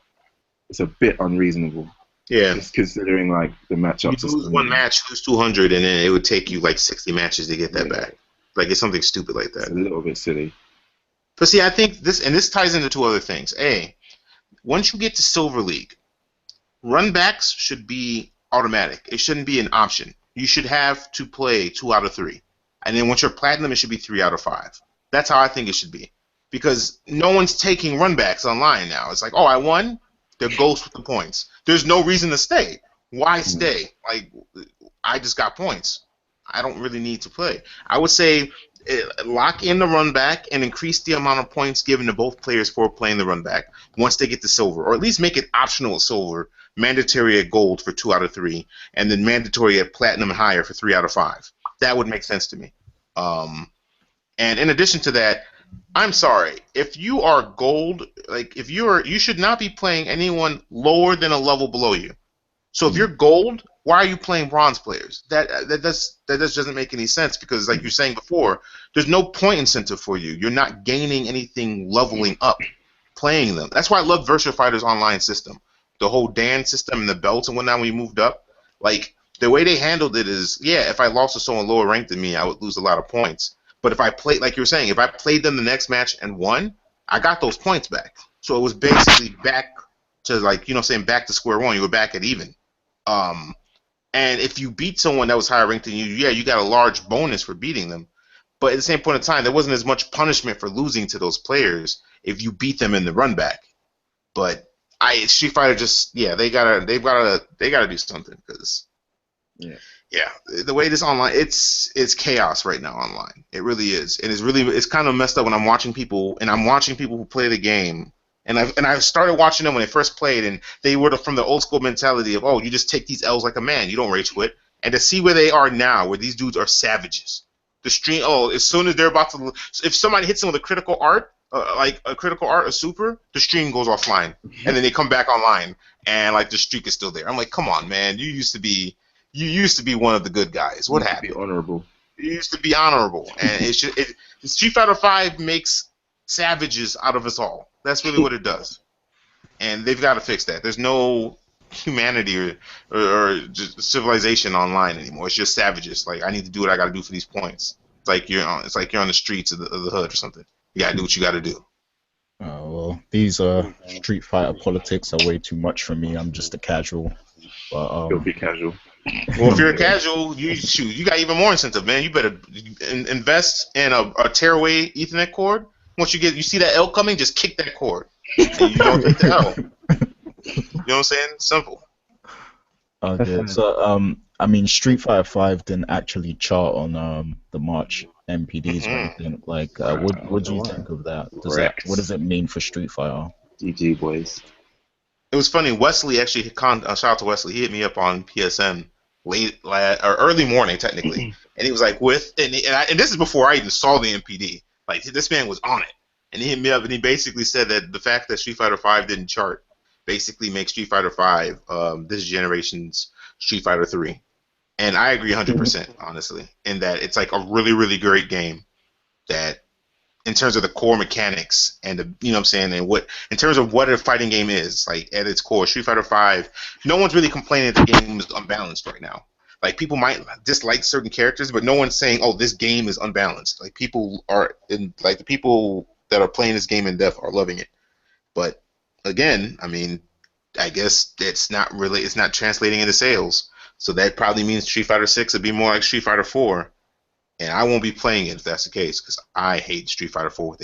unreasonable. Yeah. Just considering like the matchups. You lose one match, lose 200, and then it would take you like 60 matches to get that back. Like it's something stupid like that. It's a little bit silly. But see, I think this ties into two other things. A, once you get to Silver League, run backs should be automatic. It shouldn't be an option. You should have to play 2 out of 3. And then once you're platinum, it should be 3 out of 5. That's how I think it should be. Because no one's taking run backs online now. It's like, oh, I won? They're ghosts with the points. There's no reason to stay. Why stay? Like, I just got points. I don't really need to play. I would say lock in the run back and increase the amount of points given to both players for playing the run back once they get to silver, or at least make it optional at silver, mandatory at gold for 2 out of 3, and then mandatory at platinum and higher for 3 out of 5. That would make sense to me. And in addition to that, I'm sorry, if you are gold, like you should not be playing anyone lower than a level below you. So if you're gold, why are you playing bronze players? That just doesn't make any sense, because like you're saying before, there's no point incentive for you. You're not gaining anything leveling up playing them. That's why I love Virtua Fighter's online system. The whole Dan system and the belts and whatnot when you moved up. Like, the way they handled it is, yeah, if I lost to someone lower ranked than me, I would lose a lot of points. But if I played, like you were saying, if I played them the next match and won, I got those points back. So it was basically back to, like, you know what I'm saying, back to square one. You were back at even. And if you beat someone that was higher ranked than you, yeah, you got a large bonus for beating them. But at the same point in time, there wasn't as much punishment for losing to those players if you beat them in the run back. But Street Fighter just, yeah, they gotta do something, because yeah, the way this online, it's chaos right now online. It really is, and it's kind of messed up when I'm watching people who play the game. And I started watching them when they first played, and they were from the old school mentality of, oh, you just take these L's like a man, you don't rage quit. And to see where they are now, where these dudes are savages. The stream, as soon as they're about to, if somebody hits them with a critical art, like a critical art, a super, the stream goes offline, and then they come back online, and like the streak is still there. I'm like, come on, man, you used to be one of the good guys. What happened? Be honorable. You used to be honorable, and Street Fighter V makes savages out of us all. That's really what it does, and they've got to fix that. There's no humanity or just civilization online anymore. It's just savages. Like, I need to do what I got to do for these points. It's like you're on the streets of the hood or something. You got to do what you got to do. Well, these Street Fighter politics are way too much for me. I'm just a casual. But, You'll be casual. Well, if you're a casual, you got even more incentive, man. You better invest in a tearaway Ethernet cord. Once you see that L coming, just kick that cord. And you don't take the L. You know what I'm saying? Simple. Okay, so I mean, Street Fighter V didn't actually chart on the March NPDs or anything. Like, what do you think of that? What does it mean for Street Fighter? GG, boys. It was funny. Wesley actually, shout out to Wesley. He hit me up on PSN or early morning technically, and he was like, and this is before I even saw the NPD. Like, this man was on it, and he hit me up, and he basically said that the fact that Street Fighter V didn't chart basically makes Street Fighter V this generation's Street Fighter 3. And I agree 100%, honestly, in that it's like a really, really great game that, in terms of the core mechanics and you know what I'm saying, and in terms of what a fighting game is, like at its core, Street Fighter V, no one's really complaining that the game is unbalanced right now. Like, people might dislike certain characters, but no one's saying, oh, this game is unbalanced. Like, the people that are playing this game in depth are loving it. But again, I mean, I guess it's not translating into sales. So that probably means Street Fighter 6 would be more like Street Fighter 4. And I won't be playing it if that's the case, because I hate Street Fighter 4.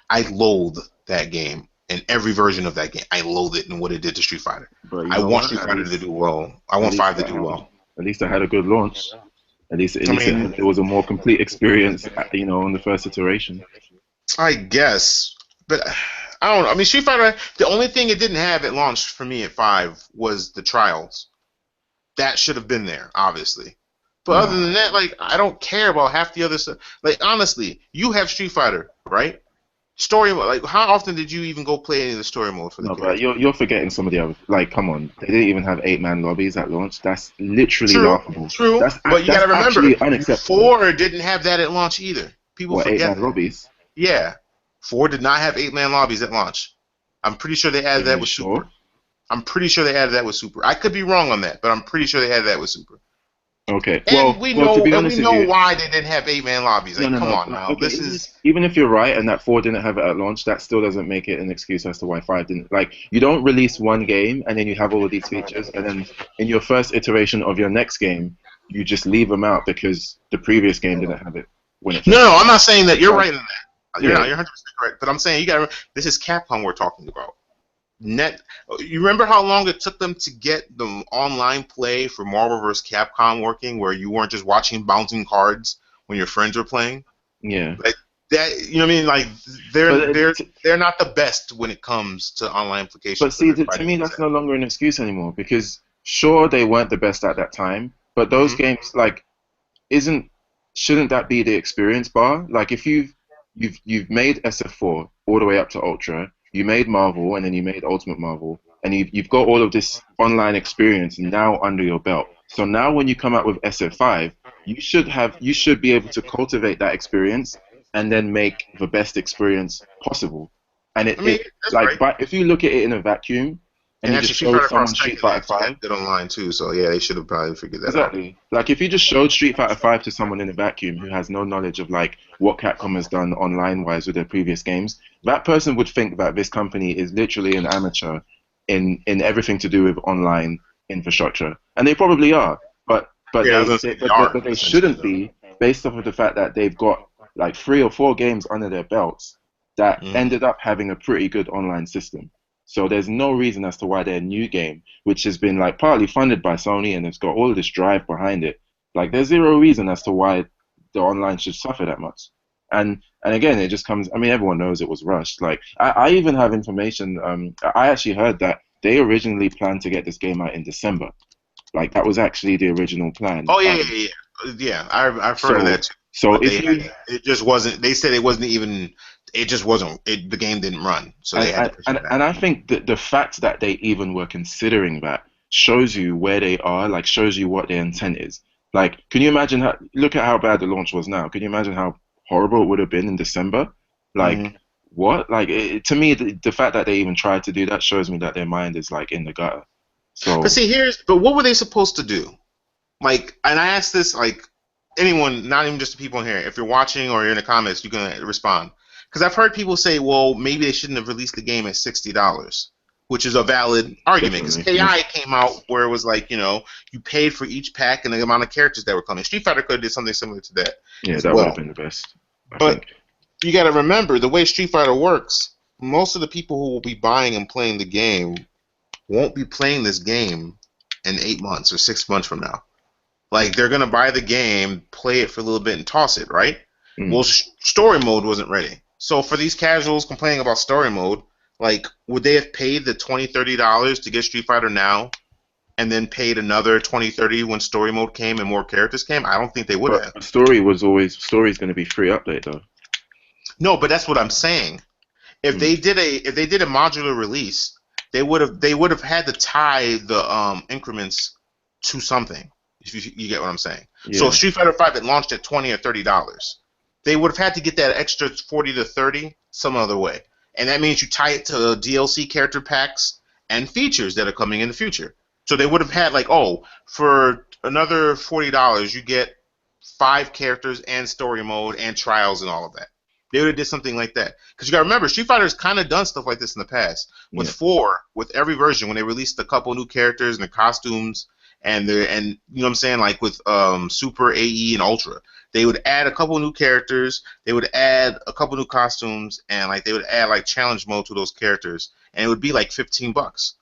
I loathe that game. And every version of that game, I loathe it and what it did to Street Fighter. I want Street Fighter to do well. I want 5 to do well. At least I had a good launch. At least it was a more complete experience, you know, on the first iteration. I guess, but I don't know. I mean, Street Fighter, the only thing it didn't have at launch for me at 5 was the trials. That should have been there, obviously. But other than that, like, I don't care about half the other stuff. Like, honestly, you have Street Fighter, right? Story mode, like, how often did you even go play any of the story mode for the game? But you're forgetting some of the other. Like, come on, they didn't even have 8-man lobbies at launch. That's literally laughable. True, but you gotta remember, 4 didn't have that at launch either. People forget 8-man lobbies. Yeah, 4 did not have 8-man lobbies at launch. I'm pretty sure they added that with Super. I'm pretty sure they added that with Super. I could be wrong on that, but I'm pretty sure they added that with Super. Okay. And Well, to be and we honest with know you, why they didn't have 8-man lobbies. no, Like, no, come no. on now. Okay, This is even if you're right and that 4 didn't have it at launch, that still doesn't make it an excuse as to why 5 didn't. Like, you don't release one game and then you have all of these features, and then in your first iteration of your next game, you just leave them out because the previous game didn't have it when it first. no. I'm not saying that you're Like, right in that. You're yeah, not. You're 100% correct. But I'm saying you got. This is Capcom we're talking about. Net. You remember how long it took them to get the online play for Marvel vs. Capcom working, where you weren't just watching bouncing cards when your friends were playing? yeah. Like that, you know what I mean? Like But they're not the best when it comes to online But applications that see, they're to fighting me, against that's that. no longer an excuse anymore because sure they weren't the best at that time, but those Hmm. games like isn't shouldn't that be the experience bar? Like if you've made SF4 all the way up to Ultra, you made Marvel and then you made Ultimate Marvel, and you've got all of this online experience now under your belt. So now when you come out with SF5, you should be able to cultivate that experience and then make the best experience possible. And I mean, it that's like right. but if you look at it in a vacuum and And you actually, just Street showed Fighter Cross someone Street Tekken Fighter actually had 5. good online too. So yeah, they should have probably figured that out. Exactly. Like if you just showed Street Fighter 5 to someone in a vacuum who has no knowledge of like what Capcom has done online wise with their previous games, that person would think that this company is literally an amateur in everything to do with online infrastructure. And they probably are. But Yeah, I was they, gonna say they they but are they essentially shouldn't though. be based off of the fact that they've got like 3 or 4 games under their belts that Hmm. ended up having a pretty good online system. So there's no reason as to why their new game, which has been like partly funded by Sony and it's got all of this drive behind it, like there's zero reason as to why the online should suffer that much. And again, it just comes. I mean, everyone knows it was rushed. Like I even have information. I actually heard that they originally planned to get this game out in December. Like that was actually the original plan. Oh yeah. I've heard of that So too. so But if they you had it just wasn't. They said it wasn't even. It just wasn't. The game didn't run, so they had to push it back. and I think that the fact that they even were considering that shows you where they are, like shows you what their intent is. Like, can you imagine how, look at how bad the launch was now. Can you imagine how horrible it would have been in December? Like, Hmm. what? Like, to me, the fact that they even tried to do that shows me that their mind is like in the gutter. But So, see, but what were they supposed to do? Like, and I asked this like anyone, not even just the people in here. If you're watching or you're in the comments, you can respond. Because I've heard people say, well, maybe they shouldn't have released the game at $60, which is a valid argument. Because definitely, yeah, KI came out where it was like, you paid for each pack and the amount of characters that were coming. Street Fighter could have did something similar to that yeah, as that would have well. been the best, I But think. you got to remember the way Street Fighter works. Most of the people who will be buying and playing the game won't be playing this game in 8 months or 6 months from now. Like they're gonna buy the game, play it for a little bit, and toss it, right? Well, Mm. story mode wasn't ready. So for these casuals complaining about story mode, like would they have paid the $20-$30 to get Street Fighter now, and then paid another 20-30 when story mode came and more characters came? I don't think they would But have. story's going to be free update though. No, but that's what I'm saying. If Mm. they did a modular release, they would have had to tie the increments to something. If you get what I'm saying. So if Yeah, Street Fighter 5 had launched at $20 or $30, they would have had to get that extra 40 to 30 some other way, and that means you tie it to DLC character packs and features that are coming in the future. So they would have had like, oh, for another $40 you get 5 characters and story mode and trials and all of that. They would have did something like that. Because you got to remember, Street Fighter's kind of done stuff like this in the past. With yeah, 4, with every version, when they released a couple new characters and the costumes, and you know what I'm saying, like with Super, AE, and Ultra, they would add a couple new characters, they would add a couple new costumes, and like they would add like challenge mode to those characters, and it would be like $15.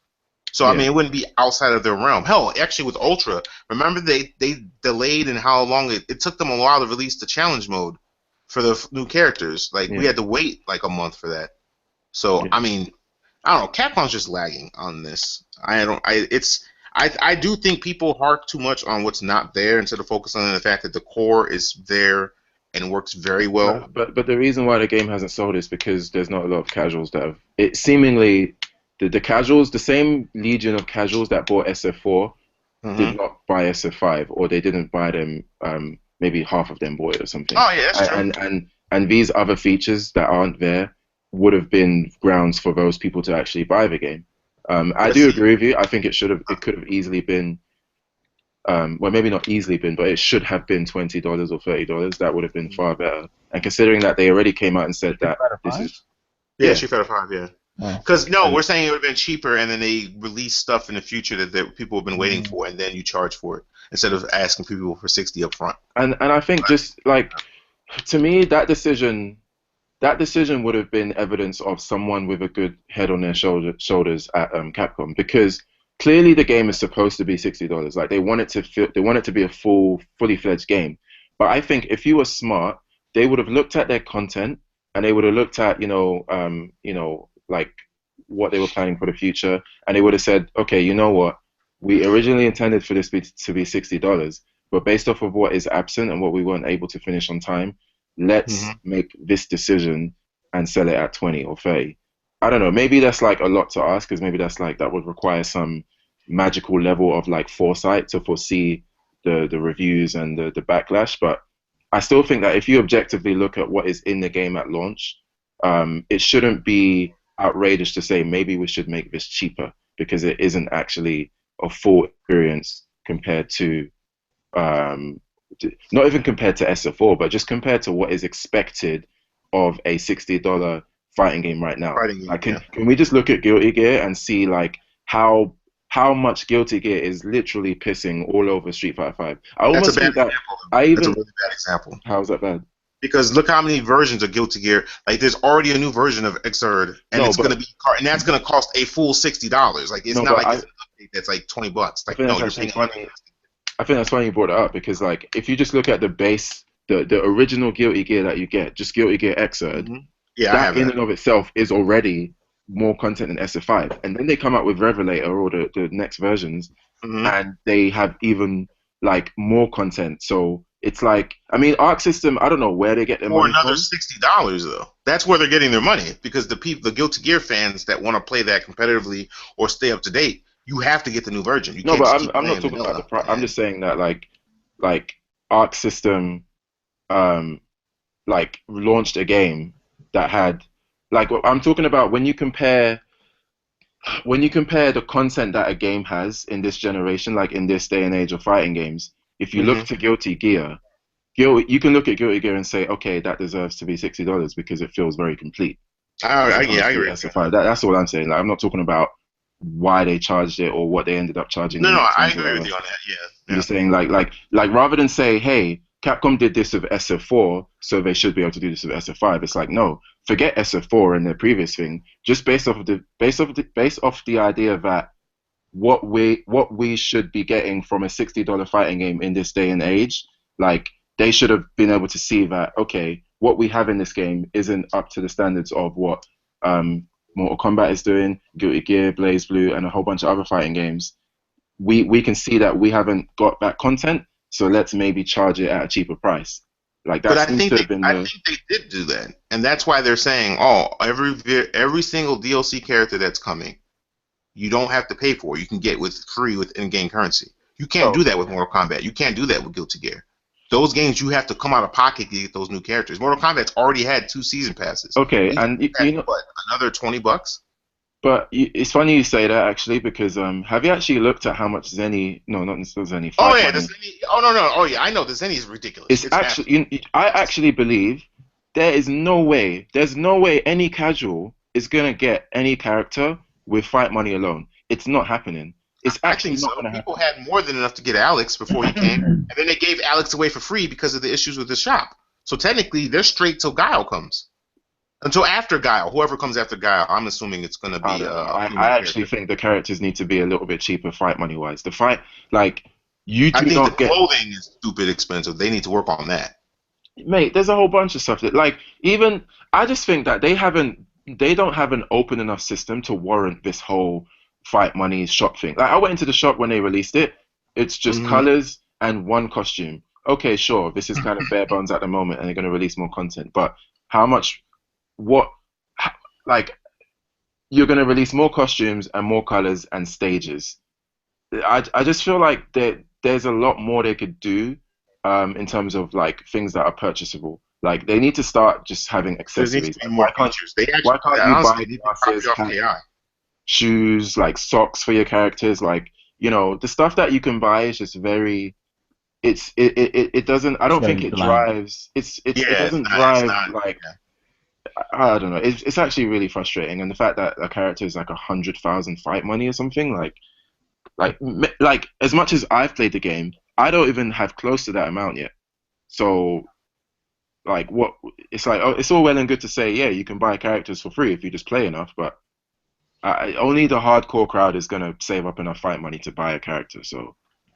So I yeah, mean, it wouldn't be outside of their realm. Hell, actually, with Ultra, remember they delayed and how long it took them a while to release the challenge mode for the new characters. Like we yeah, had to wait like a month for that. So yeah. I mean, I don't know. Capcom's just lagging on this. I don't. I do think people hark too much on what's not there instead of focusing on the fact that the core is there and works very well. But the reason why the game hasn't sold is because there's not a lot of casuals that have it seemingly the casuals, the same legion of casuals that bought SF4 did Hmm. not buy SF5 or they didn't buy them maybe half of them bought it or something. Oh yeah, that's true. And these other features that aren't there would have been grounds for those people to actually buy the game. I But do see, agree with you. I think it could have easily been well, maybe not easily been, but it should have been $20 or $30. That would have been far better. And considering that they already came out and said that this is Yeah, Street Fighter 5, yeah. Oh. Because And- we're saying it would have been cheaper, and then they release stuff in the future that people have been waiting for, and then you charge for it instead of asking people for 60 up front. And I think just like, to me, that decision would have been evidence of someone with a good head on their shoulders at Capcom, because clearly the game is supposed to be $60. Like they want it to be a fully fledged game. But I think if you were smart, they would have looked at their content and they would have looked at like what they were planning for the future, and they would have said, okay, you know what, we originally intended for this to be $60, but based off of what is absent and what we weren't able to finish on time, let's make this decision and sell it at 20 or 30. I don't know. Maybe that's like a lot to ask, because maybe that would require some magical level of like foresight to foresee the reviews and the backlash. But I still think that if you objectively look at what is in the game at launch, it shouldn't be outrageous to say maybe we should make this cheaper, because it isn't actually a full experience compared to not even compared to SF4, but just compared to what is expected of a $60 fighting game right now. Like, can we just look at Guilty Gear and see like how much Guilty Gear is literally pissing all over Street Fighter 5? I almost think that That's a really bad example. How's that bad? Because look how many versions of Guilty Gear. Like, there's already a new version of Xrd, and it's gonna be, and that's gonna cost a full $60. Like, it's not like it's an update that's like $20. Like, no, you're paying money. I think that's why you brought it up, because like if you just look at the base, the original Guilty Gear that you get, just Guilty Gear Xrd, that in and of itself is already more content than SF5. And then they come out with Revelator or the next versions, and they have even like more content. So it's like, I mean, Arc System, I don't know where they get their money For another from. $60 though. That's where they're getting their money, because the Guilty Gear fans that want to play that competitively or stay up to date, you have to get the new version. You No, can't but just I'm not talking about the price. I'm just saying that like Arc System like launched a game that had, like, I'm talking about when you compare the content that a game has in this generation, like in this day and age of fighting games. If you look to Guilty Gear, you can look at Guilty Gear and say, okay, that deserves to be $60 because it feels very complete. I agree. That's all I'm saying. Like, I'm not talking about why they charged it or what they ended up charging. No, I agree with you on that. Yeah. I'm just saying, like rather than say, hey, Capcom did this with SF4, so they should be able to do this with SF5. It's like, no, forget SF4 and their previous thing. Just based off the idea that what we should be getting from a $60 fighting game in this day and age, like, they should have been able to see that, okay, what we have in this game isn't up to the standards of what Mortal Kombat is doing, Guilty Gear, Blaze Blue, and a whole bunch of other fighting games. We can see that we haven't got that content, so let's maybe charge it at a cheaper price. Like, that seems to have been I think they did do that, and that's why they're saying, oh, every single DLC character that's coming, you don't have to pay for. You can get free with in-game currency. You can't do that with Mortal Kombat. You can't do that with Guilty Gear. Those games, you have to come out of pocket to get those new characters. Mortal Kombat's already had 2 season passes. Okay, and you know what, another $20? But it's funny you say that, actually, because have you actually looked at how much Zenny? No, not necessarily Zenny. Oh yeah, the Zenny. Oh no. Oh yeah, I know the Zenny is ridiculous. It's actually, I actually believe there's no way any casual is gonna get any character with fight money alone. It's not happening. It's actually not going to happen. People had more than enough to get Alex before he came, and then they gave Alex away for free because of the issues with the shop. So technically, they're straight till Guile comes. Until after Guile, whoever comes after Guile, I'm assuming it's going to be. I actually think the characters need to be a little bit cheaper fight money wise. The fight, like, you do not get. The clothing is stupid expensive. They need to work on that. Mate, there's a whole bunch of stuff that, like, even I just think that they don't have an open enough system to warrant this whole fight money shop thing. Like, I went into the shop when they released it. It's just colors and one costume. Okay, sure, this is kind of bare bones at the moment, and they're going to release more content. But how much? Like, you're going to release more costumes and more colors and stages. I just feel like there's a lot more they could do in terms of, like, things that are purchasable. Like, they need to start just having accessories. Why can't you buy glasses, shoes, like socks for your characters? Like, you know, the stuff that you can buy is just very. It doesn't. I It's don't very think it bland. drives. It Yeah, doesn't it's drive not. like. Yeah. I don't know. It's actually really frustrating, and the fact that a character is like 100,000 fight money or something like as much as I've played the game, I don't even have close to that amount yet. So like what it's like oh, it's all well and good to say yeah you can buy characters for free if you just play enough, but only the hardcore crowd is gonna save up enough fight money to buy a character.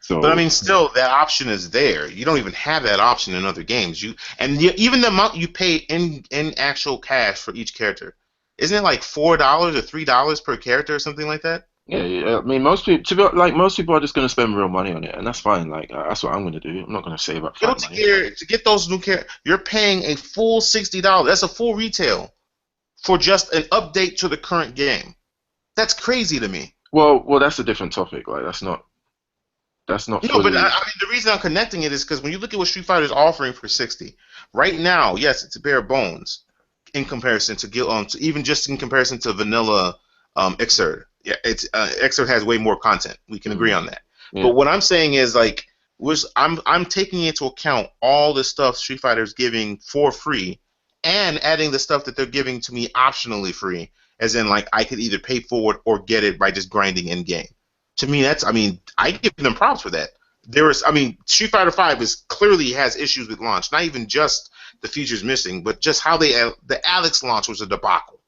But I So mean, still, that option is there. You don't even have that option in other games. Even the amount you pay in actual cash for each character, isn't it like $4 or $3 per character or something like that? yeah, I mean most people are just gonna spend real money on it, and that's fine. Like that's what I'm gonna do. I'm not gonna save up fight Guilty money. Gear, to get those new characters, you're paying a full $60. That's a full retail for just an update to the current game. That's crazy to me. Well, that's a different topic. Like that's not No, but I fully. mean the reason I'm connecting it is because when you look at what Street Fighter is offering for 60 right now, yes, it's bare bones in comparison to even just in comparison to vanilla Xrd. Yeah, it's Xrd has way more content. We can agree on that. Yeah. But what I'm saying is like I'm taking into account all the stuff Street Fighter is giving for free and adding the stuff that they're giving to me optionally free, as in like I could either pay for it or get it by just grinding in game. To me, I mean, I give them props for that. I mean, Street Fighter V is clearly has issues with launch. Not even just the features missing, but just how the Alex launch was a debacle.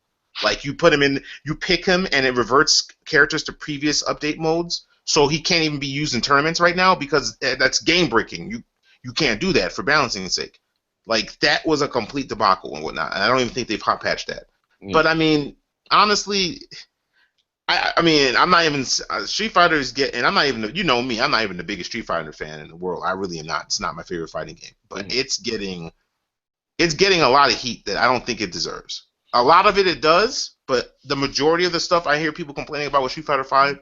Like you put him in, you pick him, and it reverts characters to previous update modes, so he can't even be used in tournaments right now because that's game breaking. You can't do that for balancing sake. Like that was a complete debacle and whatnot. And I don't even think they've hot patched that. Yeah. But I mean, honestly, I mean, I'm not even Street Fighter is getting. I'm not even. You know me. I'm not even the biggest Street Fighter fan in the world. I really am not. It's not my favorite fighting game. But it's getting a lot of heat that I don't think it deserves. A lot of it does, but the majority of the stuff I hear people complaining about with Street Fighter V,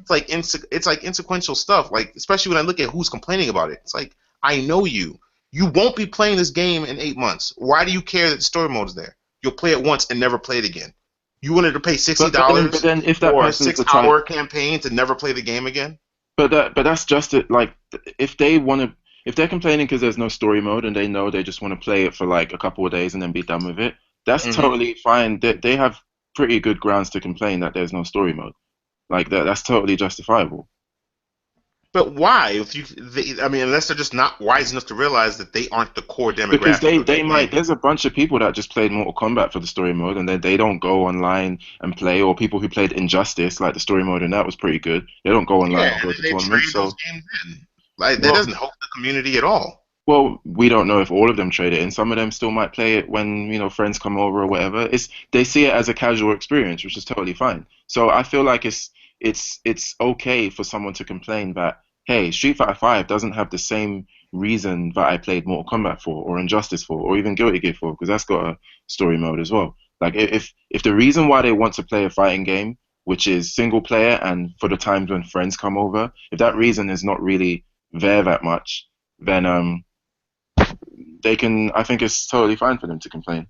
it's like insequential stuff. Like especially when I look at who's complaining about it, it's like I know you. You won't be playing this game in 8 months. Why do you care that the story mode is there? You'll play it once and never play it again. You wanted to pay $60 but then if that for a person's the 6-hour type, campaign to never play the game again? but that's just it. Like if if they're complaining because there's no story mode and they know they just want to play it for like a couple of days and then be done with it, that's totally fine. They have pretty good grounds to complain that there's no story mode. Like that's totally justifiable. But why? I mean, unless they're just not wise enough to realize that they aren't the core demographic. Because they of the might. game. There's a bunch of people that just played Mortal Kombat for the story mode, and then they don't go online and play. Or people who played Injustice, like the story mode, and that was pretty good. They don't go online Yeah, and go and to then they tournaments. trade So those games in. Like that doesn't help the community at all. well, we don't know if all of them trade it in. Some of them still might play it when friends come over or whatever. They see it as a casual experience, which is totally fine. So I feel like it's okay for someone to complain that hey, Street Fighter V doesn't have the same reason that I played Mortal Kombat for, or Injustice for, or even Guilty Gear for, because that's got a story mode as well. Like if the reason why they want to play a fighting game, which is single player and for the times when friends come over, if that reason is not really there that much, then they can. I think it's totally fine for them to complain.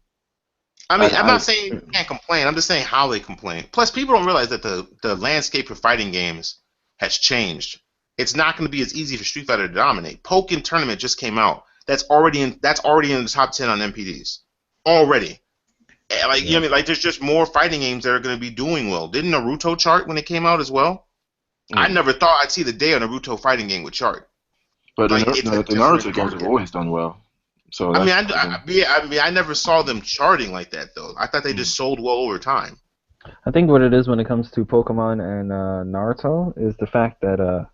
I mean, I'm not saying you can't complain. I'm just saying how they complain. Plus, people don't realize that the landscape for fighting games has changed. It's not going to be as easy for Street Fighter to dominate. Pokken Tournament just came out. That's already in the top 10 on NPDs. Already. Like you know what I mean? Like there's just more fighting games that are going to be doing well. Didn't Naruto chart when it came out as well? I never thought I'd see the day a Naruto fighting game would chart. But Like, the it's a Naruto different games have market. always done well. So I that's mean, I never saw them charting like that though. I thought they just sold well over time. I think what it is when it comes to Pokemon and Naruto is the fact that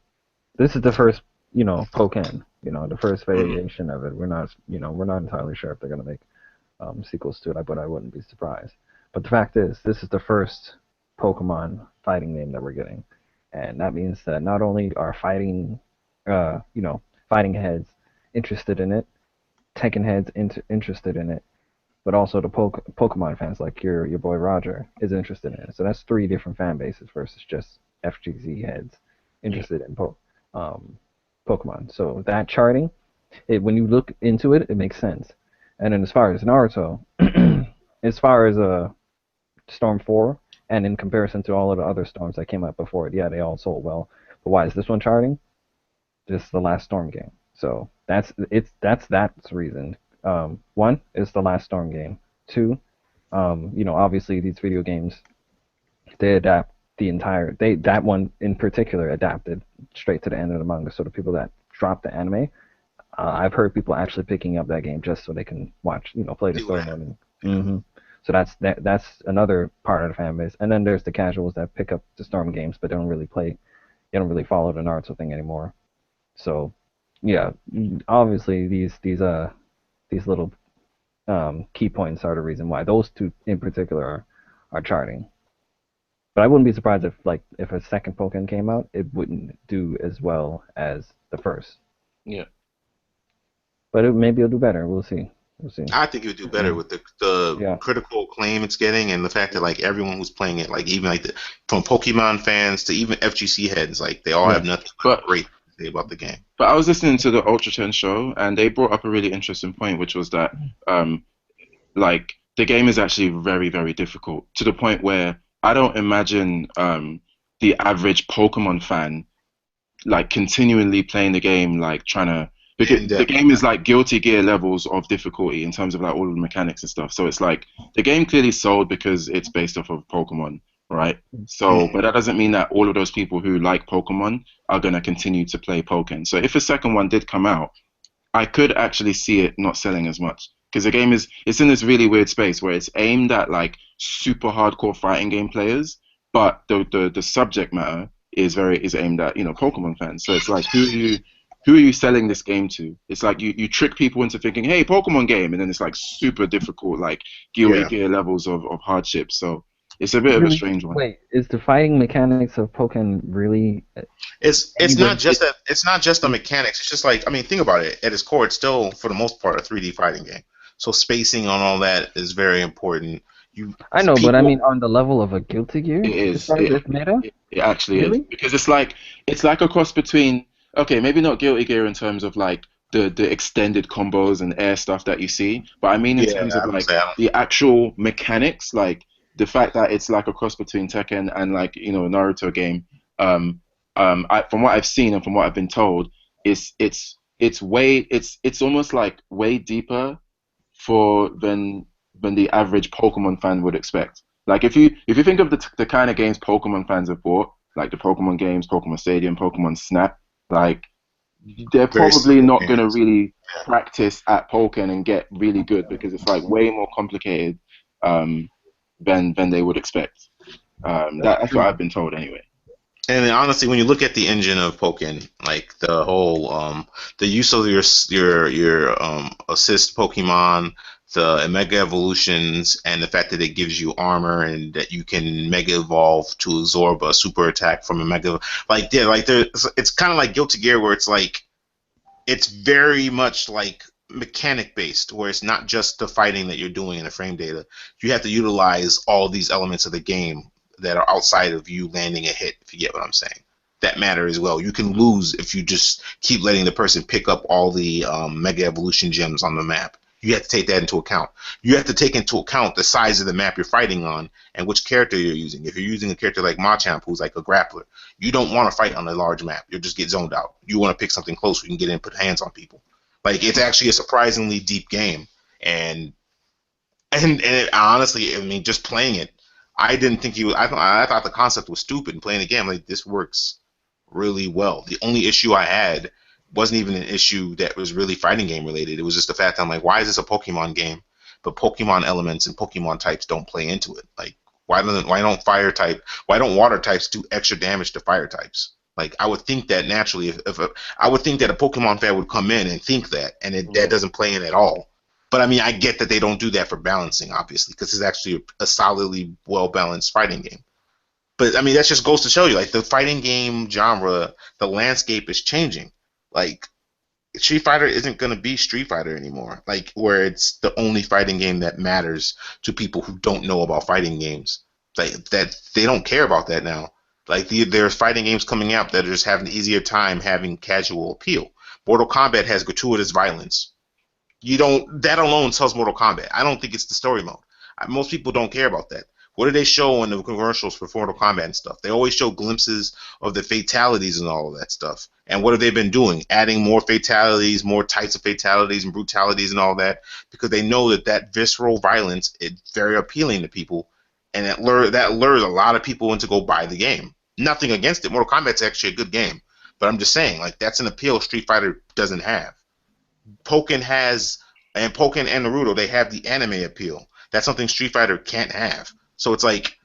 this is the first, Pokken, the first variation of it. We're not entirely sure if they're gonna make sequels to it, but I wouldn't be surprised. But the fact is, this is the first Pokemon fighting game that we're getting, and that means that not only are fighting heads interested in it, Tekken heads interested in it, but also the Pokemon fans like your boy Roger is interested in it. So that's 3 different fan bases versus just FGZ heads interested in Pokemon. So that charting, when you look into it, it makes sense. And then as far as Naruto, as far as Storm 4, and in comparison to all of the other storms that came out before it, yeah, they all sold well. But why is this one charting? This is the last Storm game. So that's the reason. One, it's the last Storm game. Two, obviously these video games, they adapt that one in particular adapted straight to the end of the manga. So the people that dropped the anime, I've heard people actually picking up that game just so they can watch, play the story mode. So that's another part of the fan base. And then there's the casuals that pick up the Storm games, but they don't really follow the Naruto thing anymore. So, yeah, obviously these little key points are the reason why those two in particular are charting. But I wouldn't be surprised if a second Pokemon came out, it wouldn't do as well as the first. Yeah. But maybe it'll do better. We'll see. I think it would do better with the critical acclaim it's getting, and the fact that like everyone who's playing it, like even like from Pokemon fans to even FGC heads, like they all have nothing but great to say about the game. But I was listening to the Ultra 10 show, and they brought up a really interesting point, which was that like the game is actually very, very difficult, to the point where I don't imagine the average Pokemon fan like continually playing the game, like trying to. Because the game is like Guilty Gear levels of difficulty in terms of like all of the mechanics and stuff. So it's like the game clearly sold because it's based off of Pokemon, right? So, but that doesn't mean that all of those people who like Pokemon are gonna continue to play Pokemon. So if a second one did come out, I could actually see it not selling as much, because the game it's in this really weird space where it's aimed at like super hardcore fighting game players, but the subject matter is aimed at Pokemon fans. So it's like who are you selling this game to? It's like you trick people into thinking, hey, Pokemon game, and then it's like super difficult, like Guilty Gear levels of hardship. So it's a bit of a strange one. Wait, is the fighting mechanics of Pokemon really? It's not just the mechanics. It's just like, I mean, think about it. At its core, it's still for the most part a 3D fighting game. So spacing on all that is very important. I know, but I mean, on the level of a Guilty Gear, it is. It actually really is, because it's like a cross between. Okay, maybe not Guilty Gear in terms of like the extended combos and air stuff that you see, but I mean in terms of like the actual mechanics, like the fact that it's like a cross between Tekken and like a Naruto game. From what I've seen and from what I've been told, it's almost like way deeper than the average Pokemon fan would expect. Like if you think of the kind of games Pokemon fans have bought, like the Pokemon games, Pokemon Stadium, Pokemon Snap. Like, they're probably not going to really practice at Pokemon and get really good, because it's like way more complicated than they would expect. That's what I've been told anyway. And then, honestly, when you look at the engine of Pokemon, like the whole the use of your assist Pokemon, the Mega Evolutions, and the fact that it gives you armor and that you can Mega Evolve to absorb a super attack from a Mega, it's kind of like Guilty Gear, where it's like it's very much like mechanic based, where it's not just the fighting that you're doing in the frame data. You have to utilize all these elements of the game that are outside of you landing a hit, if you get what I'm saying. That matter as well. You can lose if you just keep letting the person pick up all the Mega Evolution gems on the map. You have to take that into account. You have to take into account the size of the map you're fighting on and which character you're using. If you're using a character like Machamp, who's like a grappler, you don't want to fight on a large map. You'll just get zoned out. You want to pick something close where you can get in and put hands on people. Like, it's actually a surprisingly deep game. And it, honestly, I mean, just playing it, I didn't think I thought the concept was stupid. And playing the game, like, this works really well. The only issue I had wasn't even an issue that was really fighting game related. It was just the fact that I'm like, why is this a Pokemon game? But Pokemon elements and Pokemon types don't play into it. Like, why don't water types do extra damage to fire types? Like, I would think that naturally, I would think that a Pokemon fan would come in and think that, and that doesn't play in at all. But I mean, I get that they don't do that for balancing, obviously, because it's actually a solidly well-balanced fighting game. But I mean, that just goes to show you, like, the fighting game genre, the landscape is changing. Like, Street Fighter isn't going to be Street Fighter anymore, like, where it's the only fighting game that matters to people who don't know about fighting games. Like, that they don't care about that now. Like, there's fighting games coming out that are just having an easier time having casual appeal. Mortal Kombat has gratuitous violence. That alone sells Mortal Kombat. I don't think it's the story mode. Most people don't care about that. What do they show in the commercials for Mortal Kombat and stuff? They always show glimpses of the fatalities and all of that stuff. And what have they been doing? Adding more fatalities, more types of fatalities and brutalities and all that, because they know that visceral violence is very appealing to people, and that lures a lot of people in to go buy the game. Nothing against it. Mortal Kombat's actually a good game, but I'm just saying, like, that's an appeal Street Fighter doesn't have. Pokken and Naruto, they have the anime appeal. That's something Street Fighter can't have. So it's like,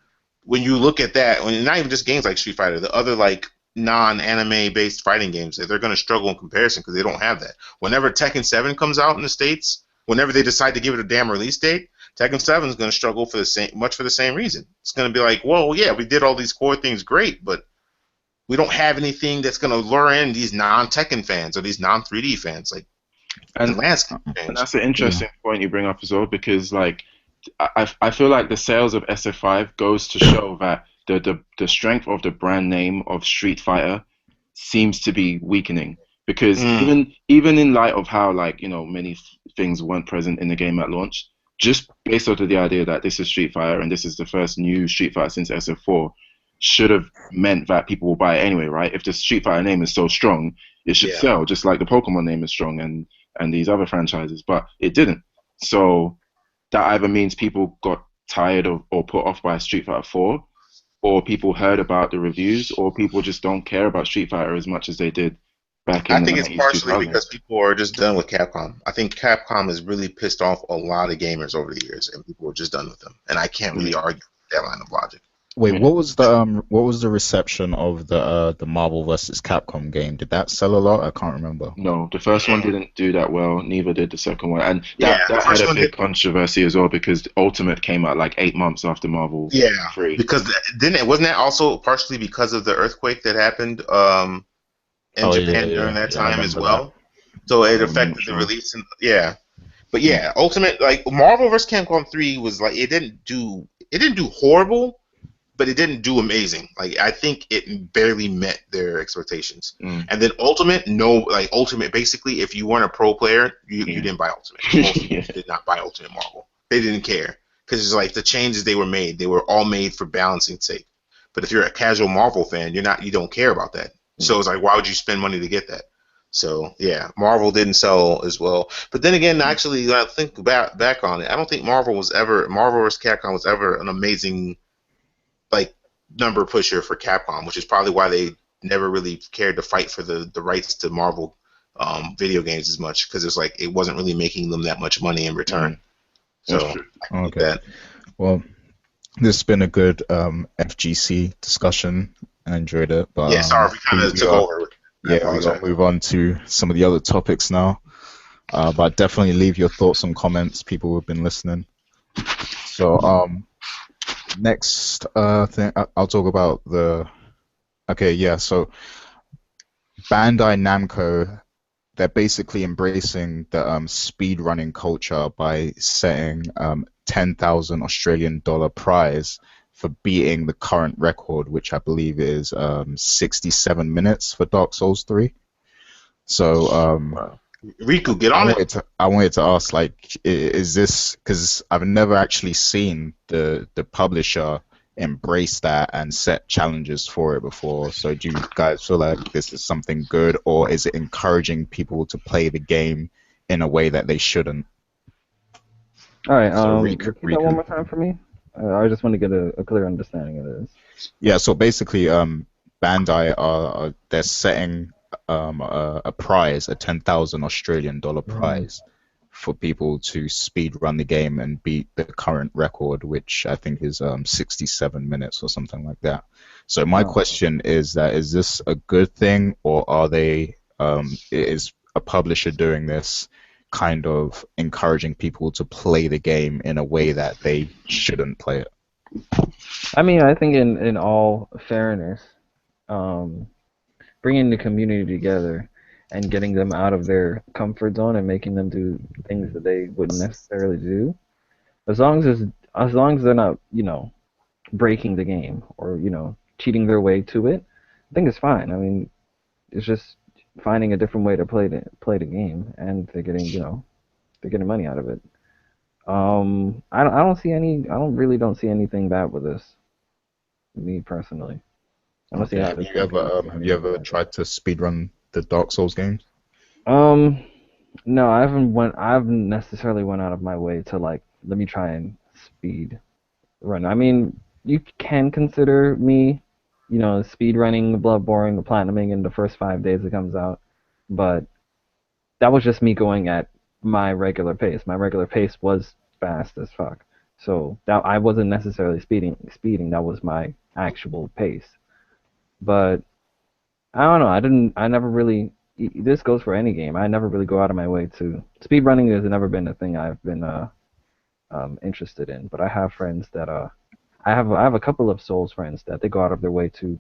when you look at that, not even just games like Street Fighter, the other like non-anime based fighting games, they're going to struggle in comparison because they don't have that. Whenever Tekken 7 comes out in the States, whenever they decide to give it a damn release date, Tekken 7 is going to struggle for the same reason. It's going to be like, well, yeah, we did all these core things great, but we don't have anything that's going to lure in these non-Tekken fans or these non-3D fans. Like, the landscape changed. And that's an interesting point you bring up as well, because like I feel like the sales of SF5 goes to show that the strength of the brand name of Street Fighter seems to be weakening, because even in light of how, like, you know, many things weren't present in the game at launch, just based off of the idea that this is Street Fighter and this is the first new Street Fighter since SF4 should have meant that people will buy it anyway, right? If the Street Fighter name is so strong, it should sell, just like the Pokemon name is strong and these other franchises, but it didn't. So that either means people got tired of or put off by Street Fighter 4, or people heard about the reviews, or people just don't care about Street Fighter as much as they did back in the 90s. I think it's partially because people are just done with Capcom. I think Capcom has really pissed off a lot of gamers over the years, and people are just done with them. And I can't really argue that line of logic. Wait, what was the reception of the Marvel vs. Capcom game? Did that sell a lot? I can't remember. No, the first one didn't do that well. Neither did the second one, and that had a big controversy as well, because Ultimate came out like 8 months after Marvel 3. Because wasn't that also partially because of the earthquake that happened in Japan during that time as well? So it affected the release. But Ultimate, like, Marvel vs. Capcom 3 was like, it didn't do horrible, but it didn't do amazing. Like, I think it barely met their expectations. And then Ultimate, basically, if you weren't a pro player, you didn't buy Ultimate. Most did not buy Ultimate Marvel. They didn't care, because it's like the changes they were all made for balancing sake. But if you're a casual Marvel fan, you don't care about that. So it's like, why would you spend money to get that? So Marvel didn't sell as well. But then again, actually, when I think back on it, I don't think Marvel vs. Capcom was ever an amazing, like, number pusher for Capcom, which is probably why they never really cared to fight for the rights to Marvel video games as much, because it's like it wasn't really making them that much money in return. So okay. Well, this has been a good FGC discussion. I enjoyed it. But, sorry, we kind of took over. Yeah, we're going to move on to some of the other topics now. But definitely leave your thoughts and comments, people who have been listening. So, next thing, I'll talk about so Bandai Namco, they're basically embracing the speedrunning culture by setting 10,000 Australian dollar prize for beating the current record, which I believe is 67 minutes for Dark Souls 3. So, Riku, get on it. I wanted to ask, like, is this, because I've never actually seen the publisher embrace that and set challenges for it before. So do you guys feel like this is something good, or is it encouraging people to play the game in a way that they shouldn't? All right, repeat that one more time for me. I just want to get a clear understanding of this. Yeah, so basically, Bandai they're setting a prize, a 10,000 Australian dollar prize for people to speed run the game and beat the current record, which I think is 67 minutes or something like that. So my question is this a good thing, or is a publisher doing this kind of encouraging people to play the game in a way that they shouldn't play it? I mean, I think in all fairness, bringing the community together and getting them out of their comfort zone and making them do things that they wouldn't necessarily do, as long as they're not, breaking the game or, cheating their way to it, I think it's fine. I mean, it's just finding a different way to play the game, and they're getting money out of it. I don't see any. I don't see anything bad with this. Me personally, I don't see Okay. how this game can be Have you anything ever bad. tried to speedrun the Dark Souls games? Um, no, I haven't went. I haven't necessarily went out of my way to like let me try and speed run. I mean, you can consider me, speed running Bloodborne, platinuming in the first 5 days it comes out, but that was just me going at my regular pace. My regular pace was fast as fuck. So that I wasn't necessarily speeding, that was my actual pace. But I don't know, I never really this goes for any game. I never really go out of my way to speed running has never been a thing I've been interested in, but I have friends that I have a couple of Souls friends that they go out of their way to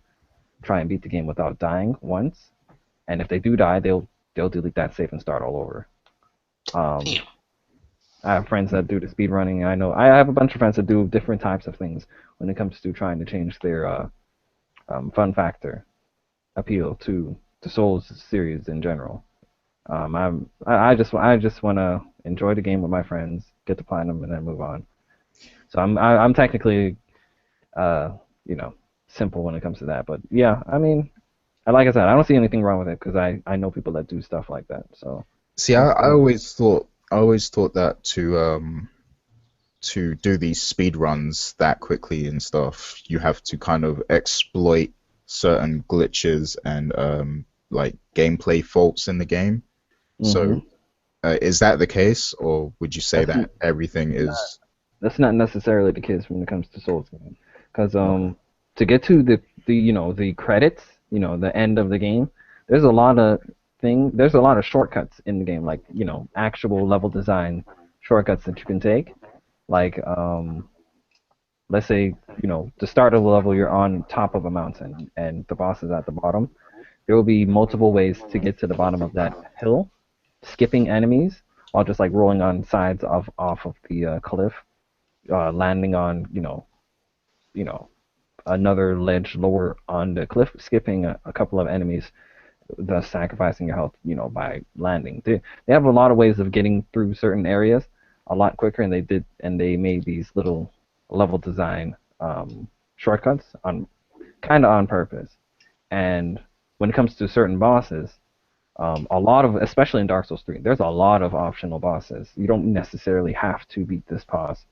try and beat the game without dying once, and if they do die, they'll delete that save and start all over. Um, Damn. I have friends that do the speed running. I have a bunch of friends that do different types of things when it comes to trying to change their fun factor appeal to the Souls series in general. I just want to enjoy the game with my friends, get to platinum, and then move on. So I'm technically uh you know simple when it comes to that. But yeah, I mean, like I said, I don't see anything wrong with it because I know people that do stuff like that. So See, I always thought that to do these speed runs that quickly and stuff, you have to kind of exploit certain glitches and like gameplay faults in the game. hmm So, is that the case, or would you say that's that everything not is that's not necessarily the case when it comes to Souls game. Because okay? to get to the credits, the end of the game, there's a lot of there's a lot of shortcuts in the game, like actual level design shortcuts that you can take. Like let's say the start of the level you're on top of a mountain and the boss is at the bottom. There will be multiple ways to get to the bottom of that hill, skipping enemies while just like rolling on sides of off of the cliff, landing on you know another ledge lower on the cliff, skipping a couple of enemies, thus sacrificing your health, by landing. They have a lot of ways of getting through certain areas a lot quicker, and they made these little level design shortcuts on kind of on purpose. And when it comes to certain bosses, a lot of, especially in Dark Souls 3, there's a lot of optional bosses. You don't necessarily have to beat this boss